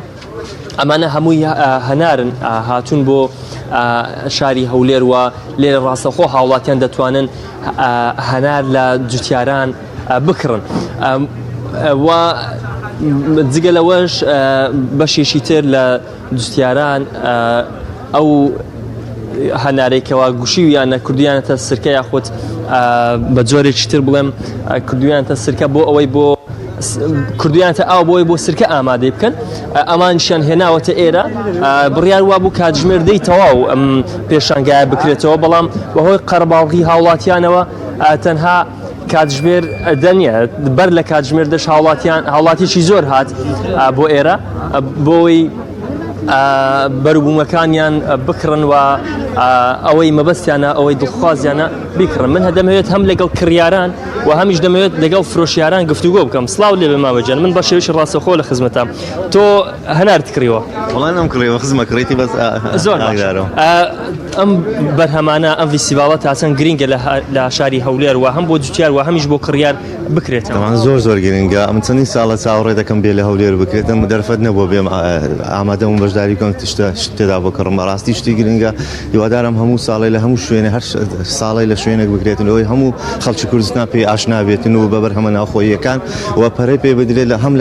ئەمانە هەمووی هەنارن هاتوون بۆ شاری هەولێر و لێرە ڕاستەخۆ هاوڵاتیان دەتوانن هەنار لە جوتیاران بکڕن. و جگە لەوەش بەشێکی تر لە جوتیاران ئەو هەنارێکەوە گوشیویانە کردویانەتە سرکە یاخود بە جۆرێکی تر بڵێم کردویانتە سرکە بۆ ئەوەی بۆ کردویانتە ئاو بۆی بۆ سرکە ئامادەی بکەن، ئەمانشیان هێناوەتە ئێرە. بڕیار وا بوو کاتژمێر دەی تەواو ئەم پێشانگایە بکرێتەوە، بەڵام بەهۆی قەرەباڵغی هاوڵاتیانەوە تەنها کاتژمێر دەنیە بەر لە کاتژمێر دەش هاوڵاتیی زۆر هات بۆ ئێرە بۆی بەروبوومەکانیان بکڕن و ئەوەی مەبەستیانە ئەوەی دڵخوازیانە بیکڕن. من هەدەمەوێت هەم لەگەڵ کڕیاران و هەمیش دەمەوێت لەگەڵ فرۆشیاران گفتوگۆ بکەم. سڵاو لێ بێ مامەجان، من بە شێوەیەکی ڕاستەخۆ لە خزمەتام. تۆ هەنارت کڕیوە؟ وەڵام نەم کڕیوە، خزمە کڕیتی بەس زۆر ئەم بەرهەمانە ئەم فیستیڤاڵە تاچەند گرینگە لە شاری هەولێر و هەم بۆ جوتیار و هەمیش بۆ کڕیار بکرێتەوە. زۆر گرنگە. ئەم چەندین ساڵە چاوەڕێ دەکەم بێ لە هەولێر بکرێتم، دەرفەت نەبووە بێم ئامادەم بەشداری بکەم تێدا بۆ کڕم. ڕاستی شتی گرنگە، هیوادارم هەموو ساڵی لە هەموو شوێنە هەر ساڵی لە شوێنێک بکرێتن، ئەوەی هەموو خەڵکی کوردستان پێی ئاشنا بێتن و بە بەرهەمە ناوخۆییەکان و پەرەی پێ بدرێت لە هەم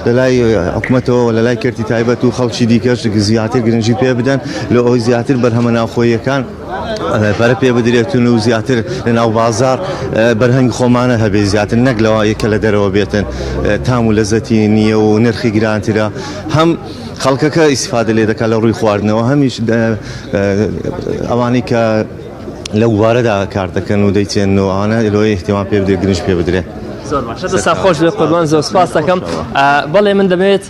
لە لای حکوومەتەوە لە لای کەرتی تایبەت و خەڵکی دیکەش زیاتر گرنگی پێ بدەن لە ئەوەی زیاتر بەرهەمە ناوخۆییەکان پەرە پێ بدرێتون و زیاتر لە ناو بازار بەرهەنگ خۆمانە هەبێ، زیاتر نەک لەوە یەکە لە دەرەوە بێتن تام و لەزەتی نییە و نرخی گرانترە. هەم خەڵکەکە ئیسفادە لێ دەکات لە ڕووی خواردنەوە، هەمیش ئەوانی کە لەو وارەدا کار دەکەن و دەیتێنەوە ئەوانە لۆی احتیمام پێ بدرێت گرنج پێ بدرێت. زۆر باشە دەستا خۆش بێ قوربان زۆر سپاس دەکەم. بەڵێ من دەبێت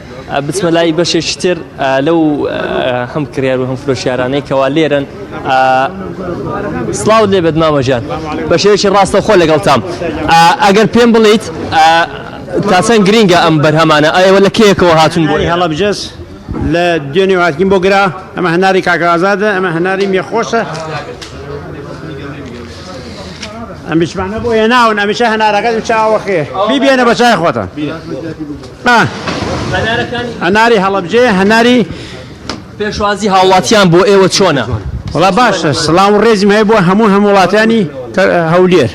بچمە لای بەشێکی تر لەو هەم کریار و هەم فرۆشیارانەی کەوا لێرن. سڵاو لێبێت مامەژیان بەشێکی ڕاستە خۆ لەگەڵتام. ئەگەر پێم بڵیت تا چەند گرینگە ئەم بەرهەمانە ئەوە لە کێیەکەوە هاتون بۆ هەڵەبجەس لە دوێنێ هاتین بۆ گرا ئەمە هەناری کاکەئازادە ئەمە هەناری مێخۆشە ئەم بچمانە بۆ هێناون ئەمیشە هەنارەکەت چاوەخێ بیبێنە بە چای خۆتە هەناری هەڵەبجێ هەناری پێشوازی هاوڵاتیان بۆ ئێوە چۆنە؟ وڵا باشە سڵام و ڕێزیم هەیە بۆ هەموو وڵاتانی هەولێر.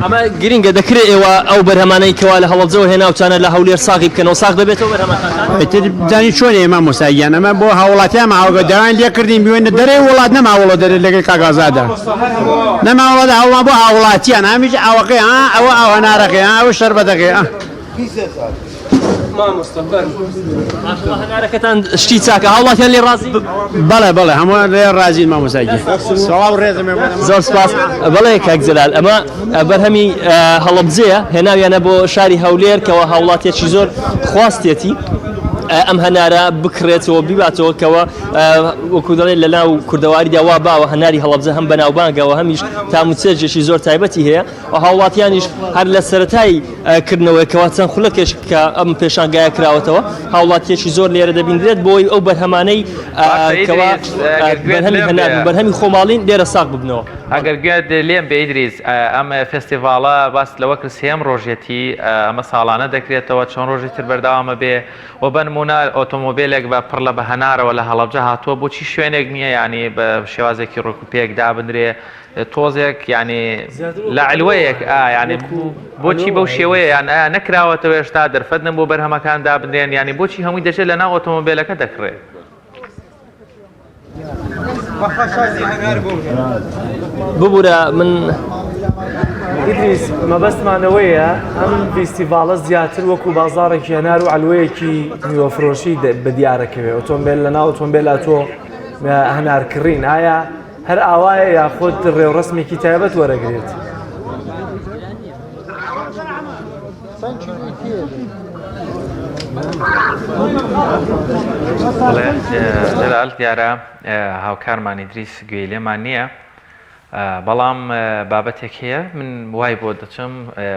ئەمە گرینگە دەکرێت ئێوە ئەو بەرهەمانەی کەوا لە هەوڵجەوە هێناوچانە لە هەولێر ساغی بکەنەوە ساغ دەبێتەوە بەرهەمەکان زانی چۆن ئێمە مۆساییان ئەمە بۆ هاوڵاتیان ماوەگە دەوان لێ کردین بوێنە دەرێ وڵات نەماوەڵە دەرێت لەگەڵ کاکەئازادا نەماوەڵە هەوڵا بۆ هاوڵاتیان ئەمیش ئاوەکەی ئەوە ئەو هەنارەکەی ئەوە شەربەتەکەی هەنارەکەتان شتی چاکە هاوڵاتیان لێ ڕازی؟ بەڵێ بەڵێ هەموو لێ ڕازین مامۆسایگی سڵاو ڕێزم زۆر سپاس. بەڵێ کاک جەلال ئەمە بەرهەمی هەڵەبجەیە هێناویانە بۆ شاری هەولێر کەەوە هاوڵاتیەکی زۆر خواستێتی ئەم هەنارە بکرێتەوە بیباتەوە کەەوە وەکو دەڵێت لە ناو کوردەواریدا وا باوە هەناری هەڵەبجە هەم بەناوبانگەوە هەمیش تاموچێژێکی زۆر تایبەتی هەیە و هاوڵاتیانیش هەر لە سەرەتای کردنەوەیکەوە چەند خولەکێش کە ئەم پێشانگایە کراوەتەوە هاوڵاتیەکی زۆر لێرە دەبینرێت بۆی ئەو بەرهەمانەی کەوا بەرهەمی خۆماڵین لێرە ساغ ببنەوە. ئەگەر گوێت لێم بە ئیدریس ئەم فستیڤاڵە باس لەوە کرد سێم ڕۆژێتی ئەمە ساڵانە دەکرێتەوە چۆن ڕۆژی تر بەردەوامە بێ و بەنمونە ئۆتۆمۆبیلێک بە پڕ لە بە هەنارەوە لە هەڵەبجە هاتووە بۆچی شوێنێک نییە ینی بە شێوازێکی ڕۆکوپێک دابدرێ تۆزێک ینی لە علوەیەک ینی بۆچی بەو شێوەیە یان نەکراوەتەوە هێشتا دەرفەتن بۆ بەرهەمەکان دابدرێن ینی بۆچی هەمووی دەچێت لە ناو ئۆتۆمۆبیلەکە دەکڕێت. ببوورە من ئیدریس مەبەستمانەوەیە ئەم فیستیڤاڵە زیاتر وەکو بازاڕێکی هەنار و علوەیەکی میوەفرۆشی بە دیارەکەوێ ئۆتۆمبیل لە ناو ئۆتۆمبیلە تۆ هەنارکڕین ئایا هەر ئاوایە یاخۆت ڕێوڕسمێکی تایبەت وەرەگرێت؟ جەلال دیارە هاوکارمان ئیدریس گوێی لێمان نییە بەڵام بابەتێک هەیە من وای بۆ دەچم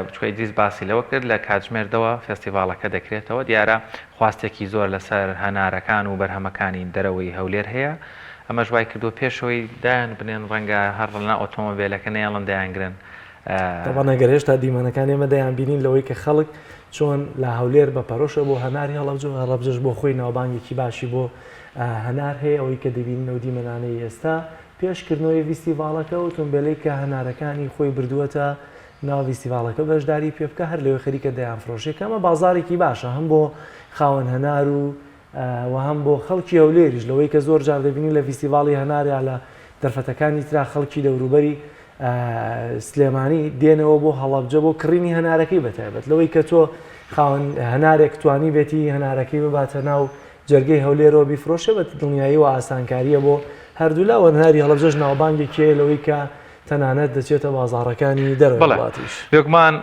بچکۆ ئیدریس باسی لەوە کرد لە کاتژمێردەوە فستیڤاڵەکە دەکرێتەوە دیارە خواستێکی زۆر لەسەر هەنارەکان و بەرهەمەکانی دەرەوەی هەولێر هەیە ئەمە ژوای کردو پێشەوەی دایان بنێن ڕەنگە هەر لەنا ئۆتۆمۆبیلەکە نێڵن دەیانگرن دەبانەگەر هێشتا دیمەنەکان ئێمە دەیان بینین لەوەی کە خەڵک چۆن لە هەولێر بە پەرۆشە بۆ هەناری هەڵەبجەش بۆ خۆی ناوبانگێکی باشی بۆ هەنار هەیە ئەوەی کە دەبینەوە دیمەنانەی ئێستا پێشکردنەوەی فیستیڤاڵەکە و ئۆتۆمبیلەی کە هەنارەکانی خۆی بردووەتە ناو فیستیڤاڵەکە بەشداری پێ بکە هەر لەوێ خەریکە دەیان فرۆشێک ئەمە بازارێکی باشە هەم بۆ خاوەن هەنار و هەم بۆ خەڵکی هەولێریش لەوەی کە زۆر جار دەبینی لە فیستیڤاڵی هەناریا لە دەرفەتەکانی ترا خەڵکی دەوروبەری سلێمانی دێنەوە بۆ هەڵەبجە بۆ کڕینی هەنارەکەی بەتایبەت لەوەی کە تۆ خاوەن هەنارێک توانی بێتی هەنارەکەی بباتە ناو جەرگەی هەولێرەوە بیفرۆشە بە دڵنیایی و ئاسانکاریە بۆ هەردوو لاوە هەناری هەڵەبجەش ناوبانگێکیە لەوەی کە تەنانەت دەچێتە بازاڕەکانی دەرەوەڵاتیش. بێگومان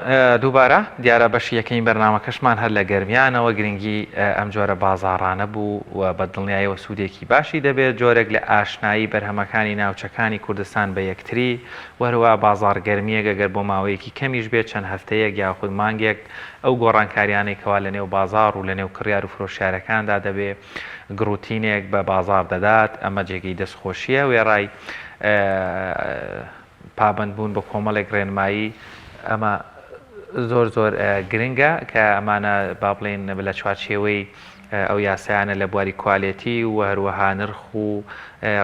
دووبارە دیارە بەشی یەکەین بەرنامەکەشمان هەر لە گەرمیانەوە گرنگی ئەم جۆرە بازاڕانە بوو و بە دڵنیاییەوە سوودێکی باشی دەبێت جۆرێک لە ئاشنایی بەرهەمەکانی ناوچەکانی کوردستان بە یەکتری وەروە بازار گەرمیەک ئەگەر بۆ ماوەیەکی کەمیش بێت چەند هەفتەیەک یاخود مانگێک ئەو گۆڕانکاریانەی کەوا لە نێو بازار و لە نێو کڕیار و فرۆشیارەکاندا دەبێت گروتینێک بە بازار دەدات ئەمە جێگەی دەستخۆشیە وێڕای پابندبوون بە کۆمەڵێک ڕێنمایی ئەمە زۆر زۆر گرنگە کە ئەمانە با بڵێن لە چوارچێوەی ئەو یاسایانە لە بواری کوالێتی و هەروەها نرخ و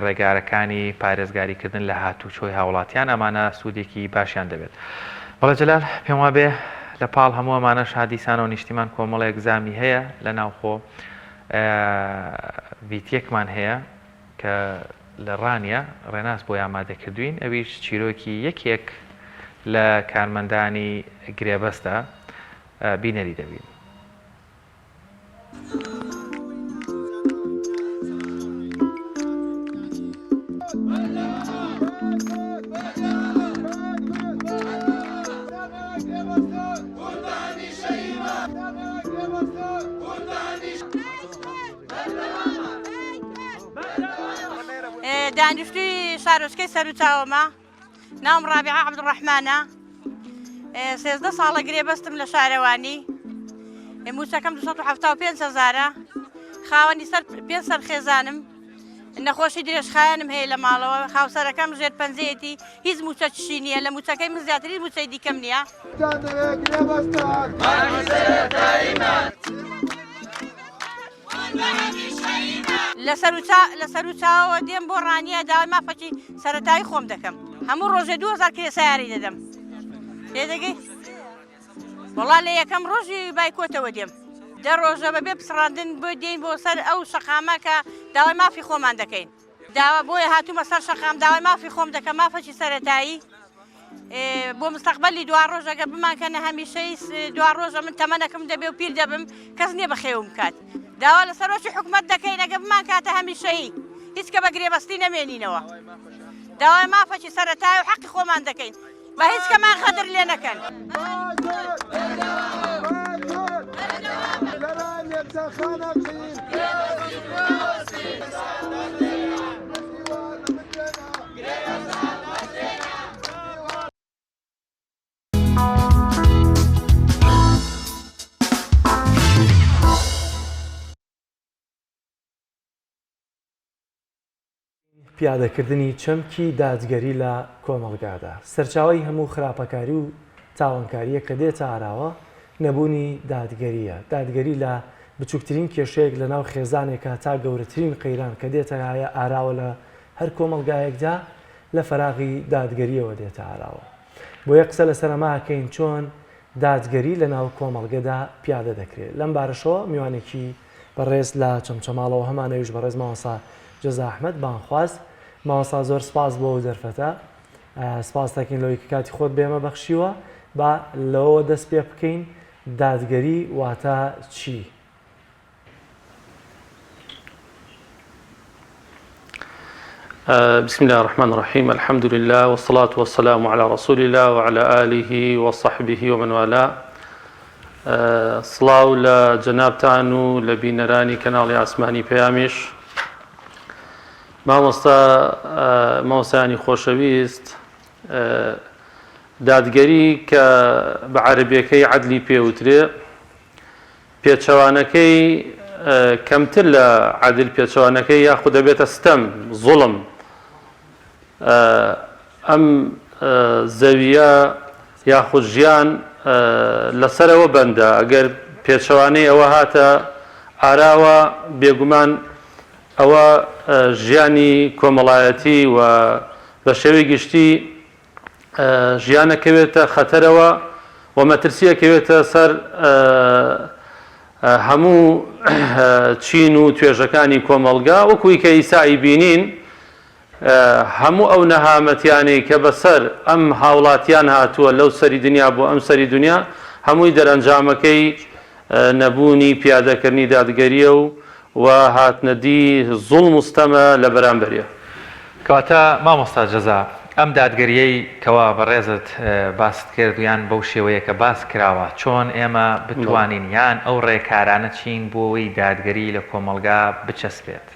ڕێگارەکانی پارێزگاریکردن لە هاتوچۆی هاوڵاتیان ئەمانە سوودێکی باشیان دەبێت. بەڵێ جەلال پێم وا بێ لە پاڵ هەموو ئەمانە شادیسانە و نیشتیمان کۆمەڵێک زامی هەیە لە ناوخۆ ڤیدیۆکمان هەیە کە لە ڕانیە ڕێناس بۆ ئامادەکردوین ئەویش چیرۆکی یەکێک لە کارمەندانی گرێبەستە بینەری دەبین. دانیشتوی شارۆچکەی سەرچاومە ناوم ڕابعە عەبدوڕەحمانە 13 ساڵە گرێ بەستم لە شارەوانی موچەکەم 275,000 خاوەنی سەر 5 سەرخێزانم نەخۆشی درێژخایەنم هەیە لە ماڵەوە خاوسەرەکەم ژێر پەنجەیەتی هیچ موچە چشی نییە لە موچەکەی من زیاتری موچەی دیکەم نییە لە سەرچاوەوە دێم بۆ ڕانیە داوای مافەکی سەرەتایی خۆم دەکەم هەموو ڕۆژێ 2000 کرێ سیاری دەدەم لێدەگەی وەڵا لە یەکەم ڕۆژی بایکۆتەوە دێم دە ڕۆژە بەبێ پسڕاندن بۆ دێین بۆ سەر ئەو شەقامە کە داوای مافی خۆمان دەکەین داوا بۆیە هاتوومە سەر شەقام داوای مافی خۆم دەکەم مافەکی سەرەتایی بۆ مستەقبەلی دوا ڕۆژەگە بمانکەنە هەمیشەی دوا ڕۆژە من تەمەنەکەم دەبێ و پیر دەبم کەس نییە بەخێوم کات داوا لە سەرۆکی حکومەت دەکەین ئەگە بمان کاتە هەمیشەیی هیچ کە بە گرێبەستی نەمێنینەوە داوای مافەکی سەرەتایی و حەقی خۆمان دەکەین بە هیچ کەمان خەدر لێ نەکەن پیادەکردنی چەمکی دادگەری لە کۆمەڵگادا سەرچاوی هەموو خراپەکاری و تاوانکاریە کە دێتە ئاراوە نەبوونی دادگەریە دادگەری لە بچووکترین کێشەیەک لە ناو خێزانێکە تا گەورەترین قەیران کە دێتە ئاراوە لە هەر کۆمەڵگایەکدا لە فەراغی دادگەریەوە دێتە ئاراوە بۆ یە قسە لە سەرەماکەین چۆن دادگەری لە ناو کۆمەڵگەدا پیادە دەکرێت لەم بارەشەوە میوانێکی بەڕێز لە چەمچەماڵەوە هەمانەویش بەڕێز ماوەسا جەزا ئەحمەد بانخواست ماوەسا زۆر سپاس بۆ ئەو دەرفەتە سپاس دەکەین لەوەی کە کاتی خۆت بێمە بەخشیوە با لەوە دەست پێ بکەین دادگەری واتە چی؟ بسم الله الرحمن الرحيم الحمد لله والصلاة والسلام على رسول الله وعلى آله وصحبه ومن والاه صلاة لجنابتان و لبينراني كنالي عسماني بيامش مامۆستایانی خۆشەویست دادگەری کە بە عەرەبیەکەی عەدلی پێوترێ پێچەوانەکەی کەمتر لە عەدل پێچەوانەکەی یاخود دەبێتە ستەم زوڵم ئەم زەویە یاخود ژیان لەسەرەوە بەندە ئەگەر پێچەوانەی ئەوە هاتە ئاراوە بێگومان ئەوە ژیانی کۆمەڵایەتی و بە شێوەی گشتی ژیانەکەوێتە خەتەرەوە و مەترسیەکەوێتە سەر هەموو چین و توێژەکانی کۆمەڵگا وەکوی کە ئیسایی بینین هەموو ئەو نەهامەتیانەی کە بەسەر ئەم هاوڵاتیان هاتووە لەو سەری دنیا بۆ ئەم سەری دنیا هەمووی دەرەنجامەکەی نەبوونی پیادەکردنی دادگەریە و هاتنەدی زوڵم مستەمە لە بەرامبەریە کەواتە مامۆستا جەزا ئەم دادگەریەی کەوا بەڕێزت باست کرد و یان بەو شێوەیە کە باس کراوە چۆن ئێمە بتوانین یان ئەو ڕێکارانە چین بۆەوەی دادگەری لە کۆمەڵگا بچەسپێت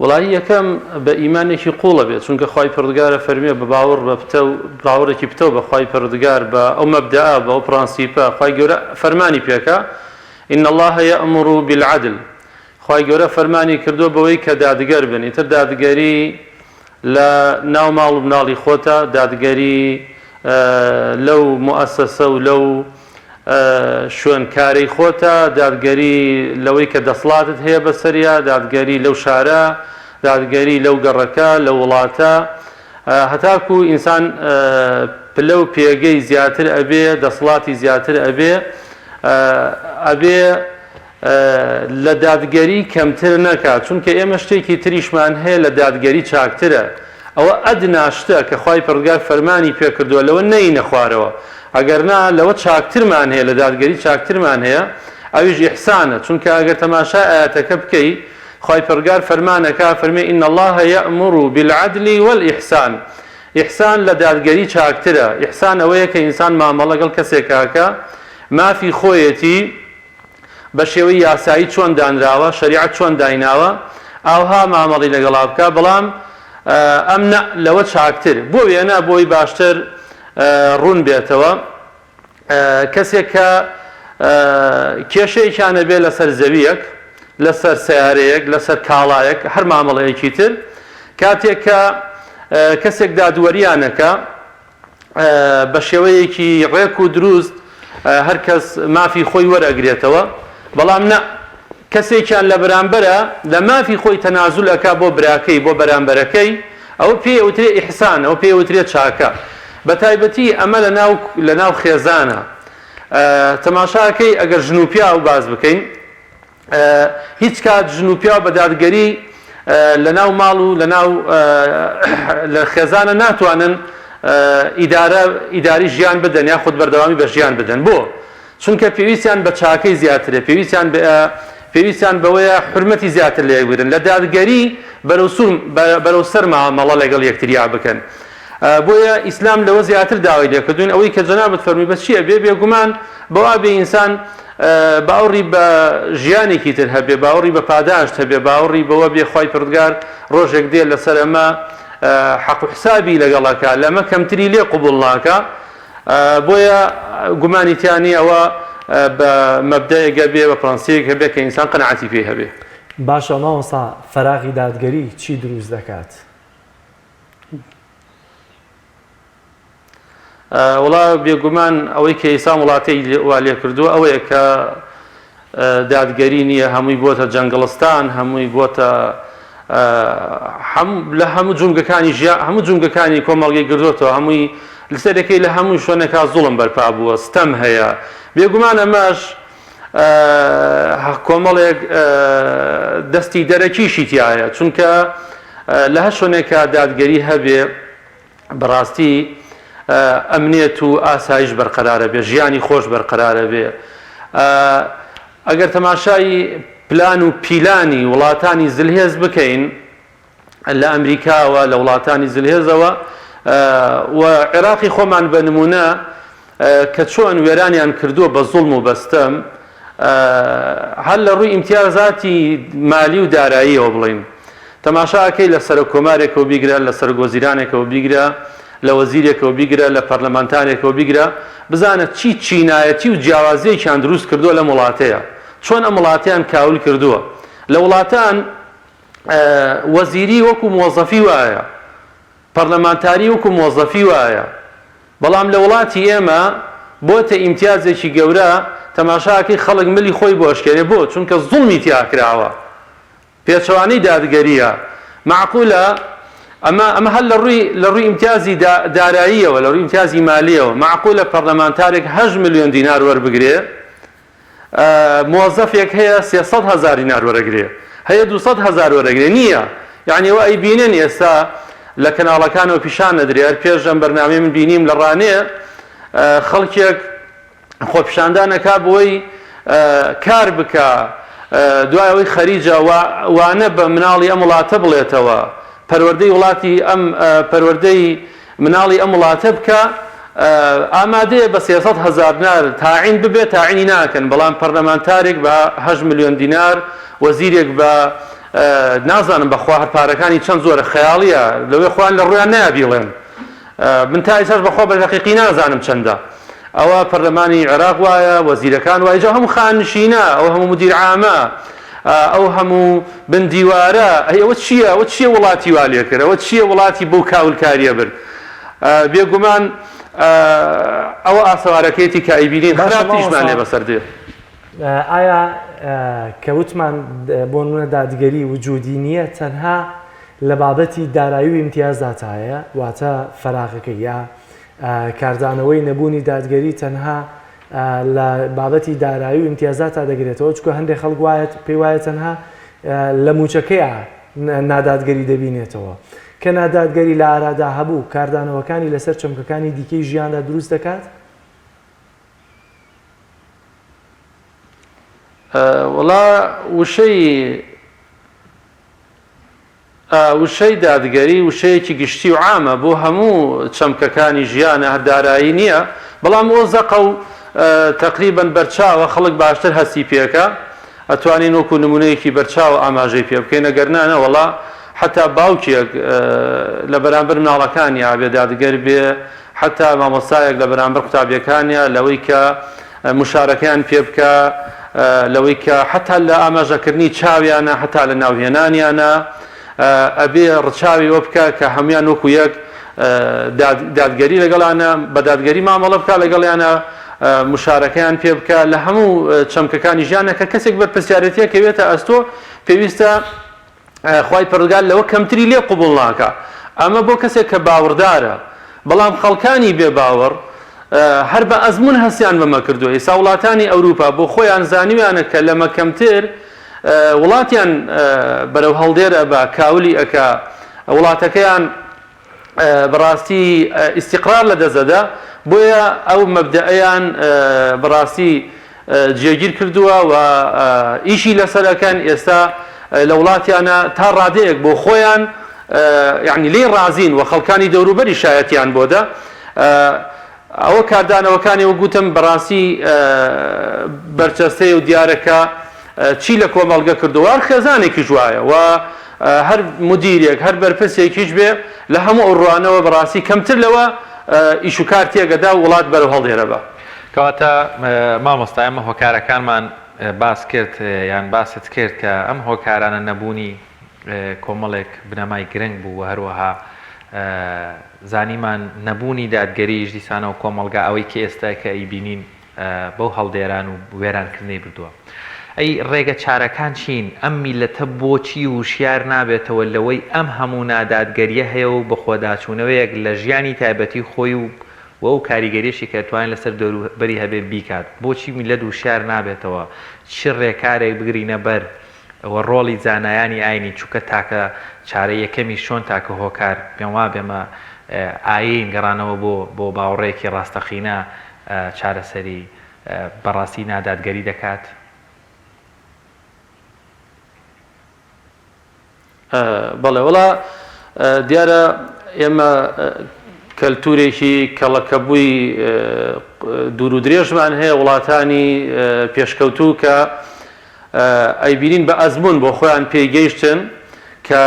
وڵی یەکەم بە ئیمانێکی قوڵە بێت چونکە خی پردگارە فەرمیە بە باوەڕ بە پتە و باوەڕێکی پتە و بە خی پردگار بە ئەو مەبدەئە بە ئەو پرانسیپە خی گەورە فەرمانی پێکە ئین الله یەأمر بالعدل خی گەورە فەرمانی کردو بەوەی کە دادگەر بن ئیتر دادگەری لە ناو ماڵ و مناڵی خۆتە دادگەری لەو موئەسسە و لەو شوێنکارەی خۆتە دادگەری لەوەی کە دەسڵاتت هەیە بەسەریا دادگەری لەو شارە دادگەری لەو گەڕەکە لە وڵاتە هەتاکو ئینسان پلە و پێگەی زیاتر ئەبێ دەسڵاتی زیاتر ئەبێ لە دادگەری کەمتر نەکات چونکە ئێمە شتێکی تریشمان هەیە لە دادگەری چاکترە ئەوە ئەدناشتە کە خی پەروەردگار فەرمانی پێکردووە لەوە نەینە خوارەوە ئەگەرنا لەوە چاکترمان هەیە لە دادگەری چاکترمان هەیە ئەویش ئیحسانە چونکە ئەگەر تەماشا ئاەتەکە بکەی خی پەروەردگار فەرمانەکە فەرمێ ئین الله یەأمر بالعدل والإحسان ئیحسان لە دادگەری چاکترە ئیحسان ئەوەیە کە ئینسان مامەڵە لەگەڵ کەسێک کاکە مافی خۆیەتی بە شێوەی یاسایی چۆن دانراوە شەریعەت چۆن دایناوە ئاوها مامەڵی لەگەڵا بکە بەڵام ئەم لەوە چاکتر بۆ وێنە بۆی باشتر ڕوون بێتەوە کەسێک کە کێشەیەکیانە بێ لەسەر زەویەک لەسەر سیارەیەک لەسەر کاڵایەک هەر مامەڵەیەکی تر کاتێک کە کەسێک دادوەریانەکە بە شێوەیەکی ڕێک و دروست هەر کەس مافی خۆی وەرەگرێتەوە بەڵام نە کەسێکیان لە بەرامبەرە لە مافی خۆی تەنازولەکە بۆ براکەی بۆ بەرامبەرەکەی ئەو پێوترێ ئیحسان ئەو پێوترێت چاکە بە تایبەتی ئەمە لە ناو خێزانە تەماشاکەی ئەگەر ژنوپیا و باز بکەین هیچ کات ژنوپیا بە دادگەری لە ناو ماڵ و لە خێزانە ناتوانن ئیداری ژیان بدەن یا خود بەردەوامی بە ژیان بدەن بۆ چونکە پێویستیان بە چاکەی زیاترێ پێویستیان بەوەیە حرمەتی زیاتر لێبگرن لە دادگەری بەرەو سەر مامەڵە لەگەڵ یەکتریا بکەن بۆیە ئیسلام لەوە زیاتر داوای لێکردوین ئەوەی کە جەنابەت فەرمووی بە چییە بێگومان بەوا بێ ئینسان باوەڕی بە ژیانێکی تر هەبێ باوەڕی بە پاداشت هەبێ باوەڕی بەوە بێ خوای پروردگار ڕۆژێک دێ لەسەر ئەمە حەق و حسابی لەگەڵەکە لەمە کەمتری لێ قبوڵ ناکە بۆیە گومانیتیانی ئەوە بە مەبدەیەکە بێ بە پرەنسیپێک هەبێ کە ئینسان قەناعەتی پێ هەبێ باشە مامۆستا فەراغی دادگەری چی دروست دەکات؟ وڵا بێگومان ئەوەی کە ئێستا وڵاتی وا لێ کردووە ئەوەیە کە دادگەری نییە هەمووی بۆتە جەنگڵستان هەمووی بۆتە لە هەموو جونگەکانی کۆمەڵگەی گردوتەوە هەمووی لەسەرەکەی لە هەمووی شوێنێکا زوڵم بەرپا بووە ستەم هەیە بێگومان ئەمەش کۆمەڵێک دەستی دەرەکیشی تایە چونکە لە هەر شوێنێکە دادگەری هەبێ بەڕاستی ئەمنیەت و ئاسایش بەرقەرارە بێ ژیانی خۆش بەرقەرارە بێ ئەگەر تەماشای پلان و پیلانی وڵاتانی زلهێز بکەین لە ئەمریکاوە لە وڵاتانی زلهێزەوە و عێراقی خۆمان بە نمونە کە چۆن وێرانیان کردووە بە زوڵم و بەستەم هەر لە ڕووی ئیمتیازاتی مالی و داراییەوە بڵین تەماشاکەی لە سەر کۆمارێکەوە بیگرە لە سەر گۆزیرانێکەوە بیگرە لە وەزیرێکەوە بیگرە لە پەرلەمانتارێکەوە بیگرە بزانە چی چینایەتی و جیاوازیەکیان دروست کردووە لە وڵاتەیە چۆن ئەم وڵاتیان کاول کردووە لە وڵاتان وەزیری وەکو مۆزەفی وایە پەرلەمانتاری وەکو مۆزەفی وایە بەڵام لە وڵاتی ئێمە بۆتە ئیمتیازێکی گەورە تەماشاکەی خەڵک ملی خۆی بۆ ئەشکێنێ بۆ چونکە زوڵمی تیاکراوە پێچەوانەی دادگەریە معقولە ئەمە هەر لە ڕووی ئیمتیازی داراییەوە لە ڕووی ئیمتیازی مالیەوە معقولە پەرلەمانتارێک 8 ملیۆن دینار وەربگرێ مۆزەفێک هەیە 300,000 دینار وەرەگرێ هەیە 200,000 وەرەگرێ نییە یعنی ئەوە ئەی بینن ئێستا لە کەناڵەکانەوە پیشان نەدرێ هەر پێش ئەم بەرنامەی من بینیم لە ڕانێ خەڵکێک خۆپیشاندانەکە بۆی کار بکە دوای ئەوەی خەریجە وانە بە مناڵی ئەم وڵاتە بڵێتەوە پەروەردەی وڵاتی ئەم پەروەردەی مناڵی ئەم وڵاتە بکە ئامادەیە بە 300,000 دینار تاعین ببێت تاعینی ناکەن بەڵام پەرلەمانتارێک بە 8 ملیۆن دینار وەزیرێک بە نازانم بەخوا هەر پارەکانی چەند زۆرە خەیاڵیە لەوێ خۆیان لە ڕوویان نابیڵێن من تا ئێستاش بەخوا بە دەقیقی نازانم چەندە ئەوە پەرلەمانی عێراق وایە وەزیرەکان وایە هەموو خانشینە ئەو هەموو مدیر عامە ئەو هەموو بندیوارە ئەوە چییە وڵاتی وا لێ کرد ئەوە چییە وڵاتی بۆ کاولکاریە برد بێگومان ئەوە ئاسەوارەکەیەتی کە ئەیبینین خراپیشمان لێ بەسەر دێ ئایا کەوتمان بۆ نمونە دادگەری وجودی نییە تەنها لە بابەتی دارایی و ئیمتیازاتایە واتە فەراغەکە یا کاردانەوەی نەبوونی دادگەری تەنها لە بابەتی دارایی و ئیمتیازاتە دەگرێتەوە چکە هەندێک خەڵک پێی وایە تەنها لە موچەکەیە نادادگەری دەبینێتەوە کە نادادگەری لە ئارادا هەبوو کاردانەوەکانی لەسەر چەمکەکانی دیکەی ژیاندا دروست دەکات؟ وڵا وشەی دادگەری وشەیەکی گشتی و عامە بۆ هەموو چەمکەکانی ژیانە هەردارایی نییە بەڵام ئۆ زەقە و تقریبا بەرچاوە خەڵک باشتر هەستی پێەکە ئەتوانین وەکو نمونەیەکی بەرچاو ئاماژەی پێ بکەین ئەگەرنانە وەڵا حتا باوکێک لە بەرامبەر مناڵەکانی ئابێ دادگەر بێ حتا مامۆستایەک لە بەرامبەر قوتابیەکانیە لەوەی کە مشارەکەیان پێ بکە لەوەی کە حتا لە ئاماژەکردنی چاویانە حتا لە ناوهێنانیانە ئەبێ ڕچاوی وە بکە کە هەمویان وەکو یەک دادگەری لەگەڵانە بە دادگەری مامەڵە بکە لەگەڵیانە مشارەکەیان پێ بکە لە هەموو چەمکەکانی ژیانە کە کەسێک بەرپرسیارەتیە کەوێتە ئەستۆ پێویستە خوای پەروەردگار لەوە کەمتری لێ قبوڵ ناکە ئەمە بۆ کەسێک کە باوەڕدارە بەڵام خەڵکانی بێ باوەڕ هەر بە ئەزمون هەستیان بەمە کردووە ئێستا وڵاتانی ئەوروپا بۆ خۆیان زانیویانە کە لەمە کەمتر وڵاتیان بەرەو هەڵدێرە بە کاولی ئەکا وڵاتەکەیان بەڕاستی ئیستیقرار لە دەزەدا بۆیە ئەو مەبدەئەیان بەڕاستی جێگیر کردووە و ئیشی لەسەرەکەن ئێستا لە وڵاتیانە تا ڕادەیەک بۆ خۆیان یعنی لێ ڕازین و خەڵکانی دەوروبەری شایەتیان بۆدا ئەوە کاردانەوەکانی وە گوتم بەڕاستی بەرچەستەی و دیارەکە چی لە کۆمەڵگە کردووە خێزانێکی جوایە و هەر مدیرێک هەر بەرپرسێکیش بێ لە هەموو ئەو ڕوانەوە بەڕاستی کەمتر لەوە ئیش و کار تێگەدا وڵات بەرەو هەڵدێرە بە کەواتە مامۆستا ئەمە هۆکارەکانمان باس کرد یان باست کرد کە ئەم هۆکارانە نەبوونی کۆمەڵێک بنەمای گرنگ بوو و هەروەها زانیمان نەبوونی دادگەریش دیسانە و کۆمەڵگا ئەوەی کە ئێستا کە ئەیبینین بەو هەڵدێران و وێرانکردنەی بردووە ئەی ڕێگە چارەکان چین ئەم میلەتە بۆچی وشیار نابێتەوە لەوەی ئەم هەموو نادادگەریە هەیە و بە خۆداچوونەوەیەک لە ژیانی تایبەتی خۆی و ئەو کاریگەریشی کە توانین لەسەر دەوروبەری هەبێ بیکات بۆچی میلەت وشیار نابێتەوە چ ڕێکارێک بگرینە بەر ئەوە ڕۆڵی زانایانی ئاینی چووکە تاکە چارە یەکەمی شۆن تاکە هۆکار پێم وا بێمە ئاین گەڕانەوە بۆ باوەڕێکی ڕاستەقینە چارەسەری بەڕاستی نادادگەری دەکات بەڵێ وڵا دیارە ئێمە کەلتورێکی کەڵەکەبووی دوور و درێژمان هەیە وڵاتانی پێشکەوتوو کە ئەیبینین بە ئەزمون بۆ خۆیان پێیگەیشتن کە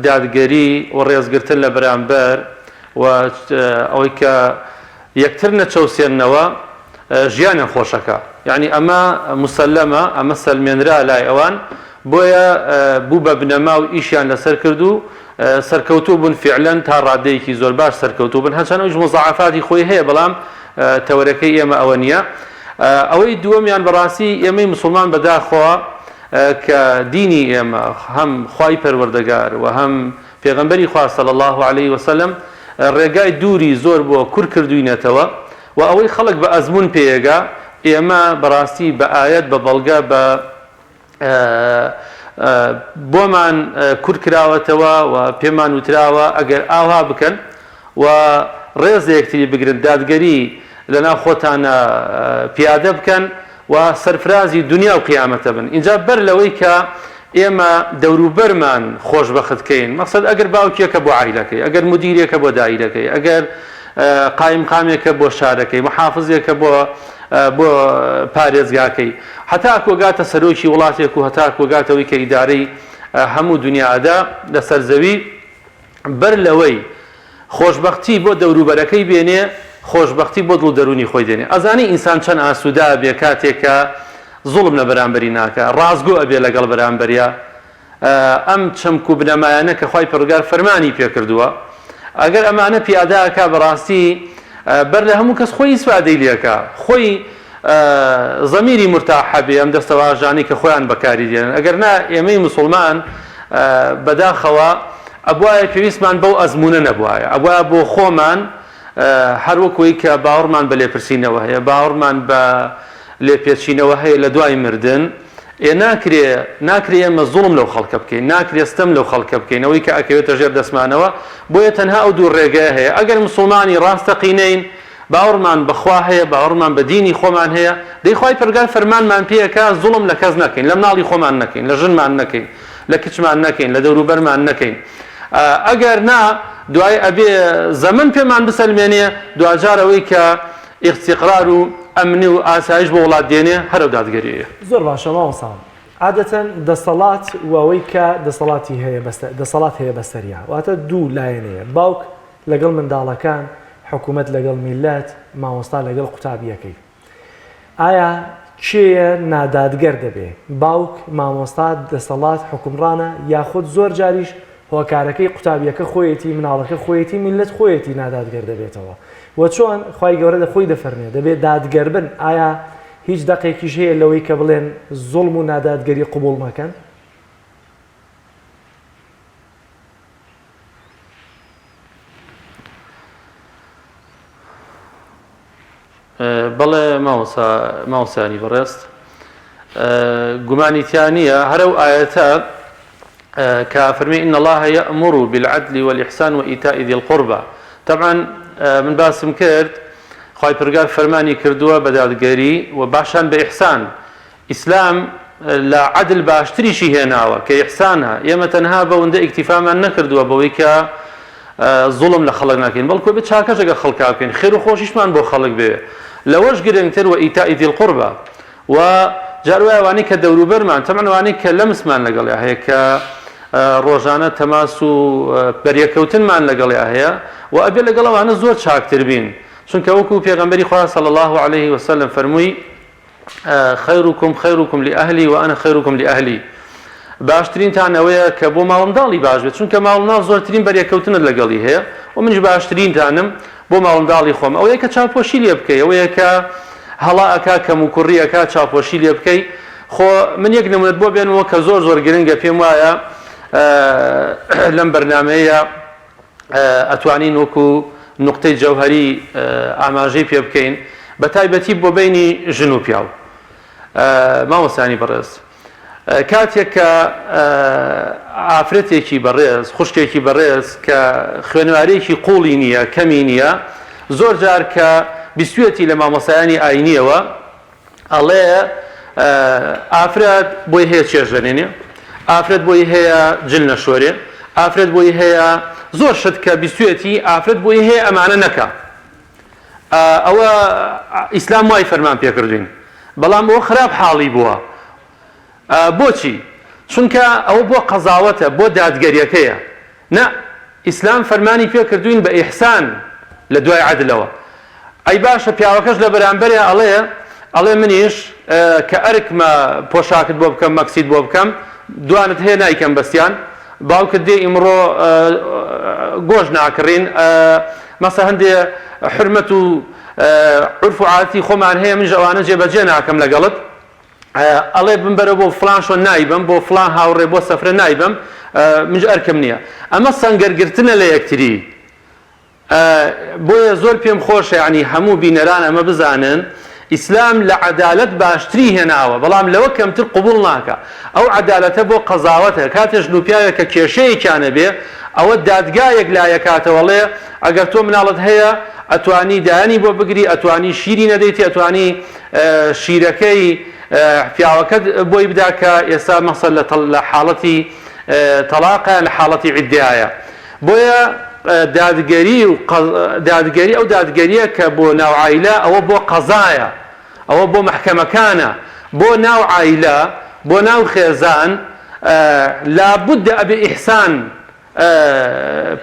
دادگەری و ڕێزگرتن لە بەرامبەر و ئەوەی کە یەکتر نەچەوسێننەوە ژیانیان خۆشەکە یعنی ئەمە مسلەمە ئەمە سەلمێنرا لای ئەوان بۆیە بوو بە بنەما و ئیشیان لەسەر کردو سەرکەوتوو بوون فعلەن تا ڕادەیەکی زۆر باش سەرکەوتوو بن هەرچەند ئەوش مزاعفاتی خۆی هەیە بەڵام تەوەرەکەی ئێمە ئەوە نییە ئەوەی دووەمیان بەڕاستی ئێمەی مسلمان بەداخۆوە کە دینی ئێمە هەم خوای پەروەردەگار و هەم پێغەمبەری خوا صلی الله علیه وسلم ڕێگای دووری زۆر بۆ کوور کردوینەتەوە و ئەوەی خەڵک بە ئەزمون پێیەگا ئێمە بەڕاستی بە ئاەت بە بەڵگە بە بۆمان کوور کراوەتەوە و پێمان وتراوە ئەگەر ئاوا بکەن و ڕێز یەکتری بگرن دادگەری لەناو خۆتانە پیادە بکەن و سەرفرازی دنیا و قیامەتە بن اینجا بەر لەوەی کە ئێمە دەوروبەرمان خۆشبەختکەین مەقسەد ئەگەر باوکیەکە بۆ عایلەکەی ئەگەر مدیرێکە بۆ دایرەکەی ئەگەر قایمقامێکە بۆ شارەکەی محافظێکە بۆ پارێزگاکەی هەتا کۆگاتە سەرۆکی وڵاتێک و هەتا کۆگاتەوەی کە ئیدارەی هەموو دنیادا لەسەر زەوی بەر لەوەی خۆشبەختی بۆ دەوروبەرەکەی بێنێ خۆشبەختی بۆ دڵ دەرونی خۆی دێنێ ئەزانی ئینسان چەند ئاسوودا بێ کاتێکە زوڵم لە بەرامبەری ناکە ڕازگۆ ئەبێ لەگەڵ بەرامبەریە ئەم چەمک و بنەمایانە کە خوای پەروەردگار فەرمانی پێکردووە ئەگەر ئەمانە پیاداکە بەڕاستی بەر لە هەموو کەس خۆی ئیسفادەی لێکە خۆی زەمیری مرتاحە بێ ئەم دەستەواژانەی کە خۆیان بەکاری دێنن ئەگەر نا ئێمەی مسلمان بەداخەوە ئەبوایە پێویستمان بەو ئەزمونە نەبوایە ئەبوایە بۆ خۆمان هەر وەکوەی کە باوەڕمان بە لێپرسینەوە هەیە باوەڕمان بە لێپێچینەوە هەیە لە دوای مردن ناکرێ ئێمە زوڵم لەو خەڵکە بکەین ناکرێ ستەم لەو خەڵکە بکەین ئەوەی کە ئەکەوێتە ژێر دەسمانەوە بۆیە تەنها ئەو دوو ڕێگەیە هەیە ئەگەر مسلمانی ڕاستەقینەین باوەڕمان بەخوا هەیە باوەڕمان بە دینی خۆمان هەیە دەی خوای پەروەردگار فەرمانمان پێیەکە زوڵم لە کەس نەکەین لە مناڵی خۆمان نەکەین لە ژنمان نەکەین لە کچمان نەکەین لە دەوروبەرمان نەکەین ئەگەر نا دوای ئەبێ زەمن پێمان بسەلمێنێ دوجار ئەوەی کە ئیستیقرار و ئەمنی و ئاسایش بۆ وڵات دێنێ هەرو دادگەریەیە. زۆر باشە ماوەساڵ. عادەتەن دەسەڵات وەوەی کە دەسەڵات هەیە بەسەریا واتە دوو لایەنەیە باوک لەگەڵ منداڵەکان حکوومەت لەگەڵ میلەت مامۆستا لەگەڵ قوتابیەکەی. ئایا کێیە نادادگەر دەبێ باوک مامۆستا دەسەڵات حکومڕانە یاخود زۆر جاریش هۆکارەکەی قوتابیەکە خۆیەتی مناڵەکە خۆیەتی میلەت خۆیەتی نادادگەر دەبێتەوە وە چۆن خی گەورە دەخۆی دەفەرمێ دەبێت دادگەر بن ئایا هیچ دقێکیش هەیە لەوەی کە بڵێن زوڵم و نادادگەری قوبوڵ مەکەن؟ بەڵێ ماوەسانی بەڕێست گومانیتیان نییە هەرو ئاەتە کە فەرمی إن الله يأمر بالعدل والإحسان وإيتاء ذي القربى. طبعا من باسم کرد خی پرگار فەرمانی کردووە بە دادگەری و باشان بە ئیحسان. ئیسلام لە عدل باشتریشی هێناوە کە ئیحسانە. ئێمە تەنها بەوەندە ئیکتیفامان نەکردووە بەوەی کە زوڵم لە خەڵک ناکەین بەڵکو بێت چاکەش ئەگەر خەڵکا بکەین خێر و خۆشیشمان بۆ خەڵک بێ لەوەش گرنگتر و ئیتاء ذی القربى و جاروای ئەوانەی کە دەوروبەرمان تەمەن ئەوانەی کە لەمسمان لەگەڵیا هەیە کە ڕۆژانە تەماس و بەریەکەوتنمان لەگەڵیا هەیە و ئەبێ لەگەڵ ئەوانە زۆر چاکتر بین چونکە وەکو پێغەمبەری خوا صلی الله عليه وسلم فەرمووی خەیروکم لأهلی و ئەنا خەیروکم لأهلی. باشترینتان ئەوەیە کە بۆ ماڵ منداڵی باش بێت چونکە ماڵ منداڵ زۆرترین بەریەکەوتنت لەگەڵی هەیە و منیش باشترینتانم بۆ ماڵ منداڵی خۆم ئەوەیە کە چاپۆشی لێ بکەی ئەوەیە کە هەڵا ئەکا کەم و کوڕی ئەکا چاپۆشی لێ بکەی. خۆ من یەک نمونەت بۆ بێنەوە کە زۆر گرنگە پێم وایە لەم بەرنامەیە ئەتوانین وەکو نقطەی جەوهەری ئاماژەی پێ بکەین بە تایبەتی بۆ بینی ژن و پیاو. ماوەسانی بەڕێز کاتێک کە ئافرەتێکی بەڕێز خوشکێکی بەڕێز کە خوێنوارێکی قوڵی نییە کەمی نییە زۆر جار کە بیستوێتی لە مامۆسایانی ئاینیەوە ئەڵێ ئافرەت بۆی هەیە چێژەنێنێ ئافرەت بۆی هەیە جل نەشۆرێ ئافرەت بۆی هەیە زۆر شت کە بیستوێتی ئافرەت بۆی هەیە ئەمانە نەکە. ئەوە ئیسلام وای فەرمان پێکردوین بەڵام ئەوە خراپ حاڵی بووە. بۆچی؟ چونکە ئەوە بۆ قەزاوەتە بۆ دادگەریەکەیە نە ئیسلام فەرمانی پێکردوین بە ئیحسان لە دوای عەدلەوە. ئەی باشە پیاوەکەش لە بەرامبەرێ ئەڵێ منیش کە ئەرکمە پۆشاکت بۆ بکەم مەکسید بۆ بکەم دوانت هەیە نایکەم بەستیان باوکت دێ ئیمڕۆ گۆژ ناکڕین مەسە هەندێ حرمەت و عرف و عادەتی خۆمان هەیە منیش ئەوانە جێبەجێ ناکەم لەگەڵت ئەڵێ بمبەرە بۆ فڵان شۆ نایبم بۆ فڵان هاوڕێ بۆ سەفرە نایبم منیش ئەرکم نییە. ئەمە سەنگەرگرتنە لە یەکتری. بۆیە زۆر پێم خۆشە یعنی هەموو بینەران ئەمە بزانن ئیسلام لە عەدالەت باشتری هێناوە بەڵام لەوە کەمتر قبول ناکە. ئەو عەدالەتە بۆ قەزاوەتە کاتێ ژن و پیاوێک کە کێشەیەکیانە بێ ئەوە دادگایەک لایەکاتەوەڵێ ئەگەر تۆ مناڵت هەیە ئەتوانی دایانی بۆ بگری ئەتوانی شیری نەدەیتی ئەتوانی شیرەکەی پیاوەکەت بۆی بدا کە ئێستا مەسەل لە حاڵەتی تەلاقە لە حاڵەتی عیددایە. بۆیە دادگەری ئەو دادگەریە کە بۆ ناو عایلە ئەوە بۆ قەزایە ئەوە بۆ مەحکەمەکانە بۆ ناو عایلە بۆ ناو خێزان لابد ئەبێ ئیحسان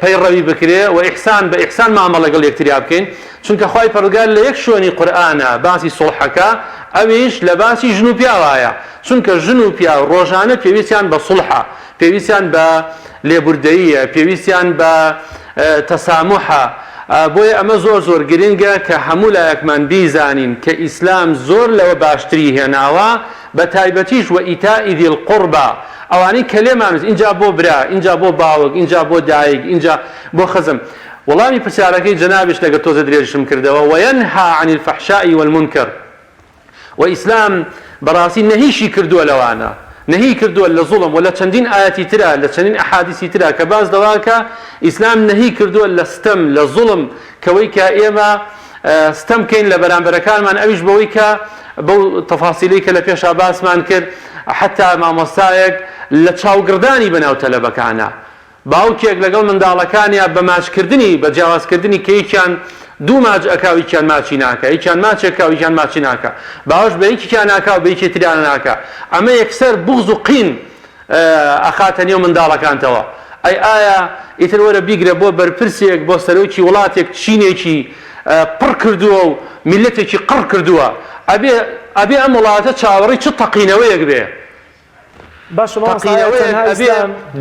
پەیڕەوی بکرێ و ئیحسان بە ئیحسان مامەڵە لەگەڵ یەکتریا بکەین چونکە خوای پەروەردگار لە یەک شوێنی قورئانە باسی سوڵحەکە ئەویش لە باسی ژن و پیاوایە چونکە ژن و پیاو ڕۆژانە پێویستیان بە سوڵحە پێویستیان بە لێبوردەییە پێویستیان بە تەساموحە. بۆیە ئەمە زۆر گرنگە کە هەموو لایەکمان بیزانین کە ئیسلام زۆر لەوە باشتری هێناوە بە تایبەتیش و ئیتاء ذی القوربى ئەوانەی کە لێمانوێت اینجا بۆ برا اینجا بۆ باوک اینجا بۆ دایک اینجا بۆ خزم. وەڵامی پرسیارەکەی جەنابش لەگەر تۆزە درێژشم کردەوە وەینها عن الفحشاء والمنکر و ئیسلام بەڕاستی نەهیشی کردووە لەوانە نهی کردووە لە زوڵم و لە چەندین ئاەتی ترە لە چەندین ئەحادیسی ترە کە باز دەواکە ئیسلام نهی کردووە لە ستەم لە زوڵم کەوەی کە ئێمە ستەم کەین لە بەرامبەرەکانمان ئەویش بەوەی کە بەو تەفاسیلی کە لە پێشا باسمان کرد حتا مامۆستایەک لە چاوگردانی بەناو تەلەبەکانە باوکێک لەگەڵ منداڵەکانیان بە ماچکردنی بە جیاوازکردنی کە یەکیان دوو ماچ ئەکاو هیچیان ماچی ناکە هیچیان ماچێکا و هیچیان ماچی ناکە باوەش بە یەکێکیان ناکا و بە یەکێ تریان ناکە ئەمە یەکسەر بوغز و قین ئەخاتە نێو منداڵەکانتەوە ئەی ئایا ئیتر وەرە بیگرە بۆ بەرپرسێک بۆ سەرۆکی وڵاتێک چینێکی پڕ کردووە و میلەتێکی قڕ کردووە ئەبێ ئەم وڵاتە چاوەڕی چ تەقینەوەیەک بێ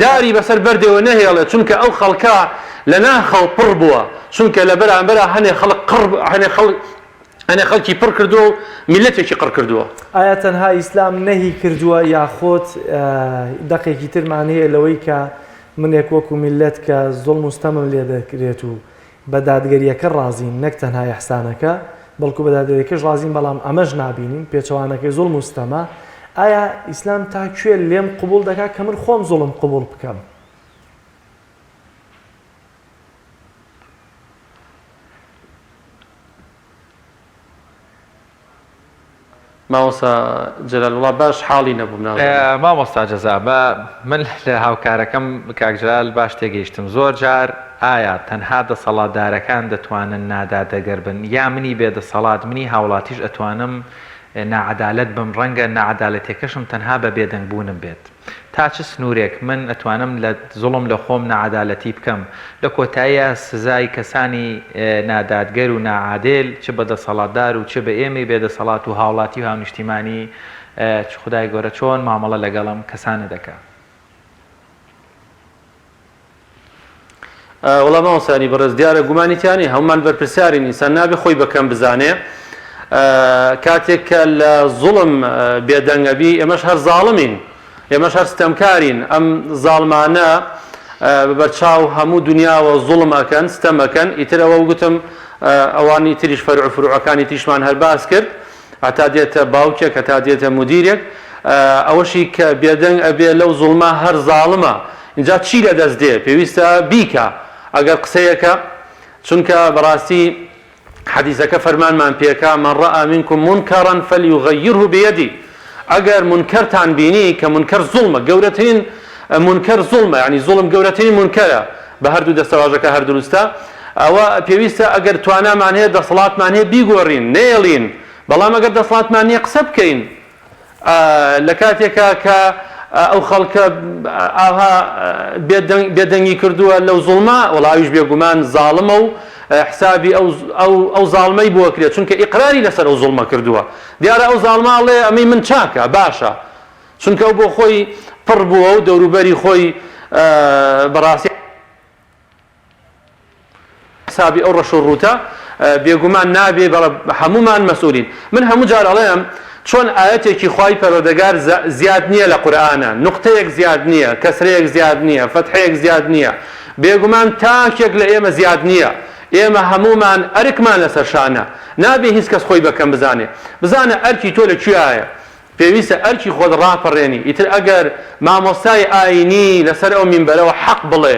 داری بەسەر بەردەوە نەهێڵێت چونکە ئەو خەڵکە لە ناخەڵ پڕ بووە چونکە لە بەرامبەرە هەنێ خەڵکی پڕ کردووە و میلەتێکی قڕ کردووە ئایا تەنها ئیسلام نەهی کردووە یاخۆت دەقێکی ترمان هەیە لەوەی کە منێک وەکو میلەت کە زوڵم و ستەمم لێ دەکرێت و بە دادگەریەکە ڕازین نەک تەنها یەحسانەکە بەڵکو بە دادگەریەکەش ڕازین بەڵام ئەمەش نابینین پێچەوانەکەی زوڵم و ستەمە ئایا ئیسلام تا کوێ لێم قبول دەکات کە من خۆم زوڵم قبول بکەم مامۆستا جەلال وڵا باش حاڵی نەبووم مامۆستا جەزا من لە هاوکارەکەم کاکجلال باش تێگەیشتم زۆر جار ئایا تەنها دەسەڵاتدارەکان دەتوانن نادادەگەر بن یا منی بێدەسەڵات منی هاوڵاتیش ئەتوانم نەعەدالەت بم ڕەنگە نەعەدالەتێکەشم تەنها بە بێدەنگبوونم بێت تا چ سنوورێک من ئەتوانم لە زوڵم لە خۆم نەعەدالەتی بکەم لە کۆتاییە سزای کەسانی نادادگەر و ناعادێل چ بە دەسەڵاتدار و چ بە ئێمەی بێدەسەڵات و هاوڵاتی و هاونیشتیمانی خدای گەورە چۆن مامەڵە لەگەڵم کەسانە دەکات وەڵام مامۆستانی بەڕێز دیارە گومانیتیانی هەمومان بەرپرسیارین ئینسان نابێ خۆی بەکەم بزانێ کاتێک کە لە زوڵم بێدەنگەبی ئێمەش هەر زاڵمین ئێمەش هەر ستەمکارین ئەم زاڵمانە بەرچاو هەموو دنیاوە زوڵم ئەکەن ستەمەکەن ئیترەوە گوتم ئەوانی تریش فەرع فروعەکانی تریشمان هەر باس کرد هەتا دێتە باوکێک هەتا دێتە مدیرێک ئەوەشی کە بێدەنگ ئەبێ لەو زوڵمە هەر زاڵمە اینجا چی لە دەست دێ پێویستە بیکە ئەگەر قسەیەکە چونکە بەڕاستی حەدیثەکە فەرمانمان پێکا من ڕەئا منکم منکەڕا فەلیوغەیرهو بیەدی ئەگەر منکەرتان بینی کە منکەر زوڵمە گەورەترین منکەر زوڵمە یعنی زوڵم گەورەترین منکەرە بە هەردوو دەستەواژەکە هەر دروستە ئەوە پێویستە ئەگەر توانامان هەیە دەسەڵاتمان هەیە بیگۆڕین نێڵین بەڵام ئەگەر دەسەڵاتمان نییە قسە بکەین لە کاتێکە کە ئەو خەڵکە ئاها بێدەنگی کردووە لەو زوڵمە وەڵاویش بێگومان زاڵمە و حسابی ئەو زاڵمەی بۆ کرێت چونکە ئیقراری لەسەر ئەو زوڵمە کردووە دیارە ئەو زاڵماڵێ ئەمەی من چاکە باشە چونکە ئەو بۆ خۆی پڕ بووە و دەوروبەری خۆی بەڕاستی حسابی ئەو ڕەش و ڕووتە بێگومان نابێ بەڵە هەمومان مەسئولین من هەموو جار ئەڵێم چۆن ئاەتێکی خوای پەروەردگار زیاد نییە لە قورئانە نوقتەیەک زیاد نییە کەسرەیەک زیاد نییە فەتحەیەک زیاد نییە بێگومان تاکێک لە ئێمە زیاد نییە ئێمە هەمومان ئەرکمان لەسەر شانە نابێ هیچ کەس خۆی بەکەم بزانە ئەرکی تۆ لەکوێیە پێویستە ئەرکی خۆت ڕاپەڕێنی ئیتر ئەگەر مامۆستای ئاینی لەسەر ئەو مینبەرەوە حەق بڵێ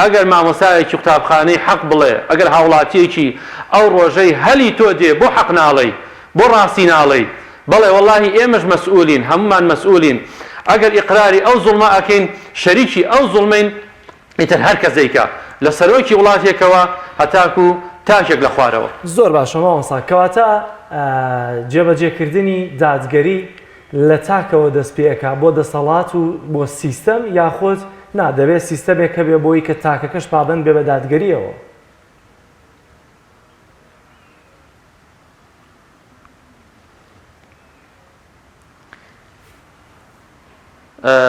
ئەگەر مامۆستایەکی قوتابخانەی حەق بڵێ ئەگەر هاوڵاتیەکی ئەو ڕۆژەی هەلی تۆ دێ بۆ حەق ناڵێی بۆ ڕاستی ناڵێی بەڵێ وەڵاهی ئێمەش مەسئولین هەمومان مەسئولین ئەگەر ئیقراری ئەو زوڵمە ئەکەین شەریکی ئەو زوڵمەین ئیتر هەر کەسێکە لە سەرۆکی وڵاتێکەوە هەتاکو تاکێک لە خوارەوە زۆر باشە مامۆستا کەواتە جێبەجێکردنی دادگەری لە تاکەوە دەست پێەکە بۆ دەسەڵات و بۆ سیستەم یاخۆت نادەبێت سیستەمێک کە بێ بۆی کە تاکەکەش پابند بێ بە دادگەریەوە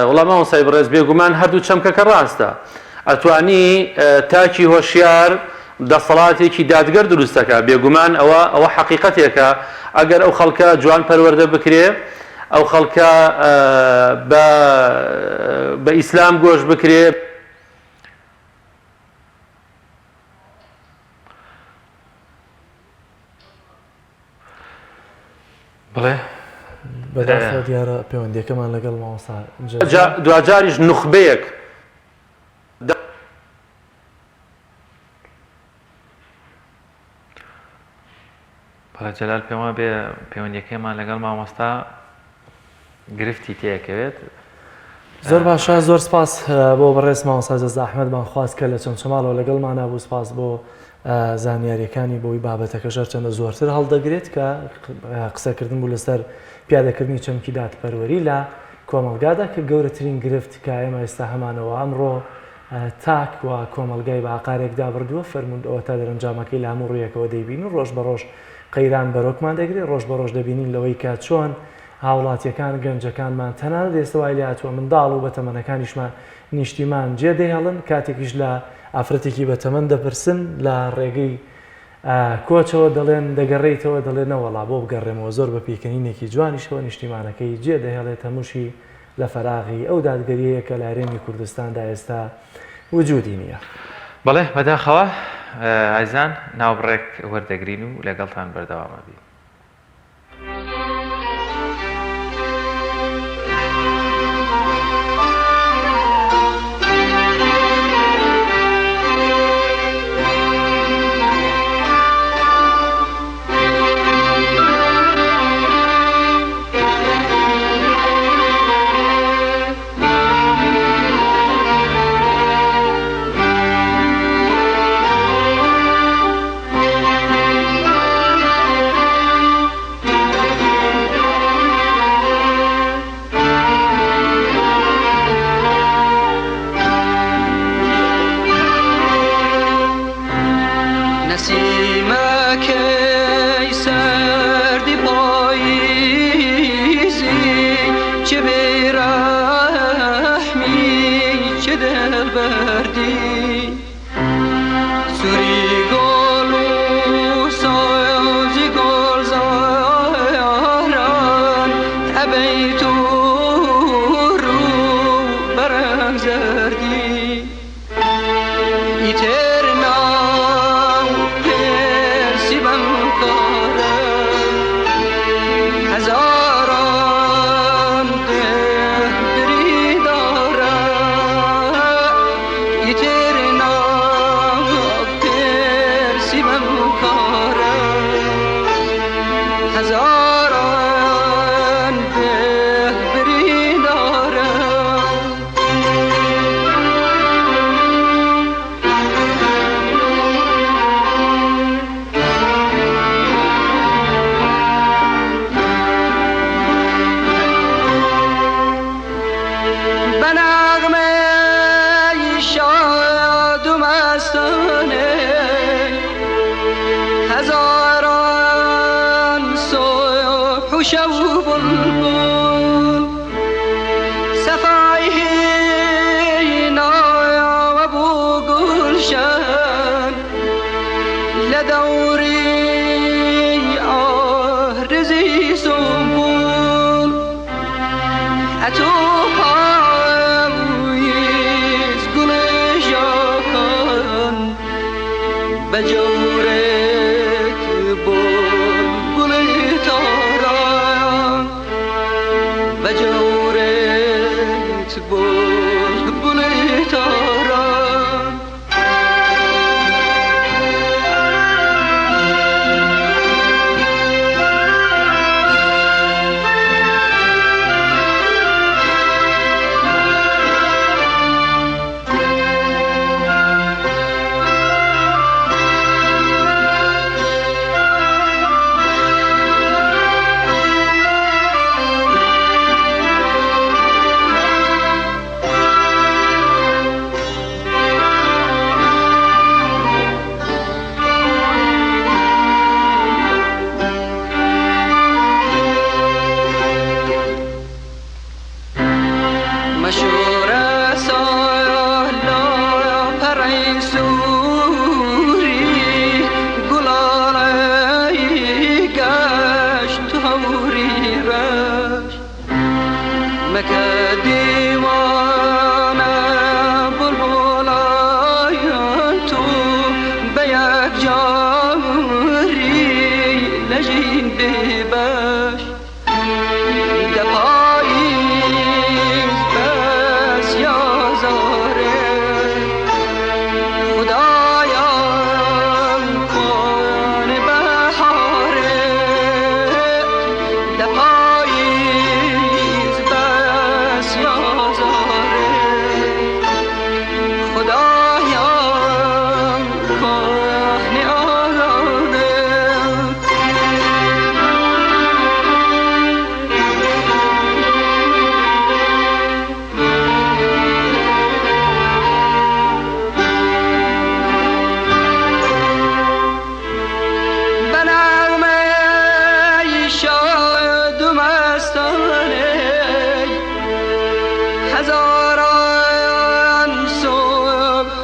وەڵام مامۆستای بەڕێز بێگومان هەردوو چەمکەکە ڕاستە ئەتوانی تاکی هۆشیار دەسەڵاتێکی دادگەر دروستەکە بێگومان ئەوە حەقیقەتێکە ئەگەر ئەو خەڵکە جوان پەروەردە بکرێ ئەو خەڵکە بە ئیسلام گۆش بکرێ بڵێ بەداخە دیارە پەیوەندیەکەمان لەگەڵ مامۆستا دوجاریش نوخبەیەک جەلال پێما بێ پەیوەندیەکەیمان لەگەڵ مامۆستا گرفتی تێکەوێت زۆر باشە زۆر سپاس بۆ بەڕێز مامۆستا جەزا ئەحمەدمان خواست کە لە چەند شەماڵەوە لەگەڵمان نبوو سپاس بۆ زانیاریەکانی بۆی بابەتەکە ژەر چەندە زۆرتر هەڵدەگرێت کە قسەکردن بوو لەسەر پیادەکردنی چەمکی دادپەروەری لە کۆمەلگادا کە گەورەترین گرفت کە ئێمە ئێستا هەمانەوە ئەمڕۆ تاک و کۆمەلگای بە ئاقارێکدا بردووە فەرموند ئەوە تا دەرەنجامەکەی لە هەموو ڕوویەکەوە دەیبین و ڕۆژ بە ڕۆژ قەیران بەرۆکمان دەگرێت ڕۆژ بە ڕۆژ دەبینین لەوەی کە چۆن هاوڵاتیەکان گەنجەکانمان تەنانەت ئێستاوای لە هاتووە منداڵ و بەتەمەنەکانیشمان نیشتیمان جێدەهێڵن کاتێکیش لە ئافرەتێکی بەتەمەن دەپرسن لە ڕێگەی کۆچەوە دەڵێن دەگەڕێیتەوە دەڵێن نەوەڵا بۆ بگەڕێمەوە زۆر بە پێکەنینێکی جوانیشەوە نیشتیمانەکەی جێدەهێڵێت هەمووشی لە فەراغی ئەو دادگەریەیە کە لە هەرێمی کوردستاندا ئێستا وجودی نییە. بەڵێ بەداخەوە ئایزان ناوبڕێک وەردەگرین و لەگەڵتان بەردەوامە بین.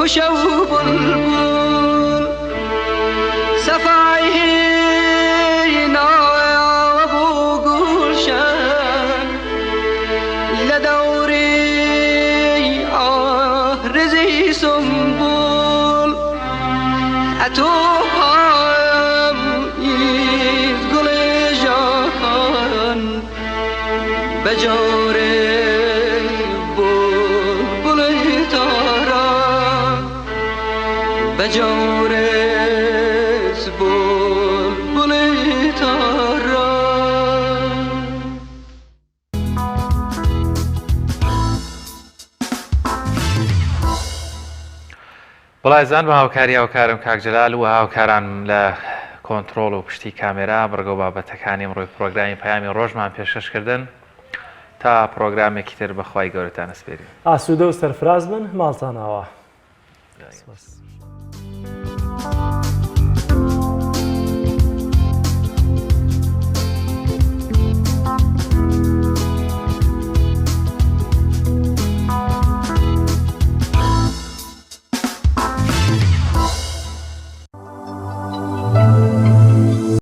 خوش و بلبل صفایی نای و گلشن لدوری آرزی سنبول اتو هم ایز گل جهان بجاره بلبل تارا بجاره بلبل تارا بەڵایزان بە هاوکاری هاوکارم کاکجلال و هاوکاران لە کۆنتترۆل و پشتی کامێرا بڕگە بابەتەکانی ڕۆی پرۆگرامی پەیامی ڕۆژمان پێشکەشکردن تا پرۆگرامێکی تر بەخوای گەورەتان ئەسپێرین ئاسوودە و سەرفراز بن ماڵتانەوە.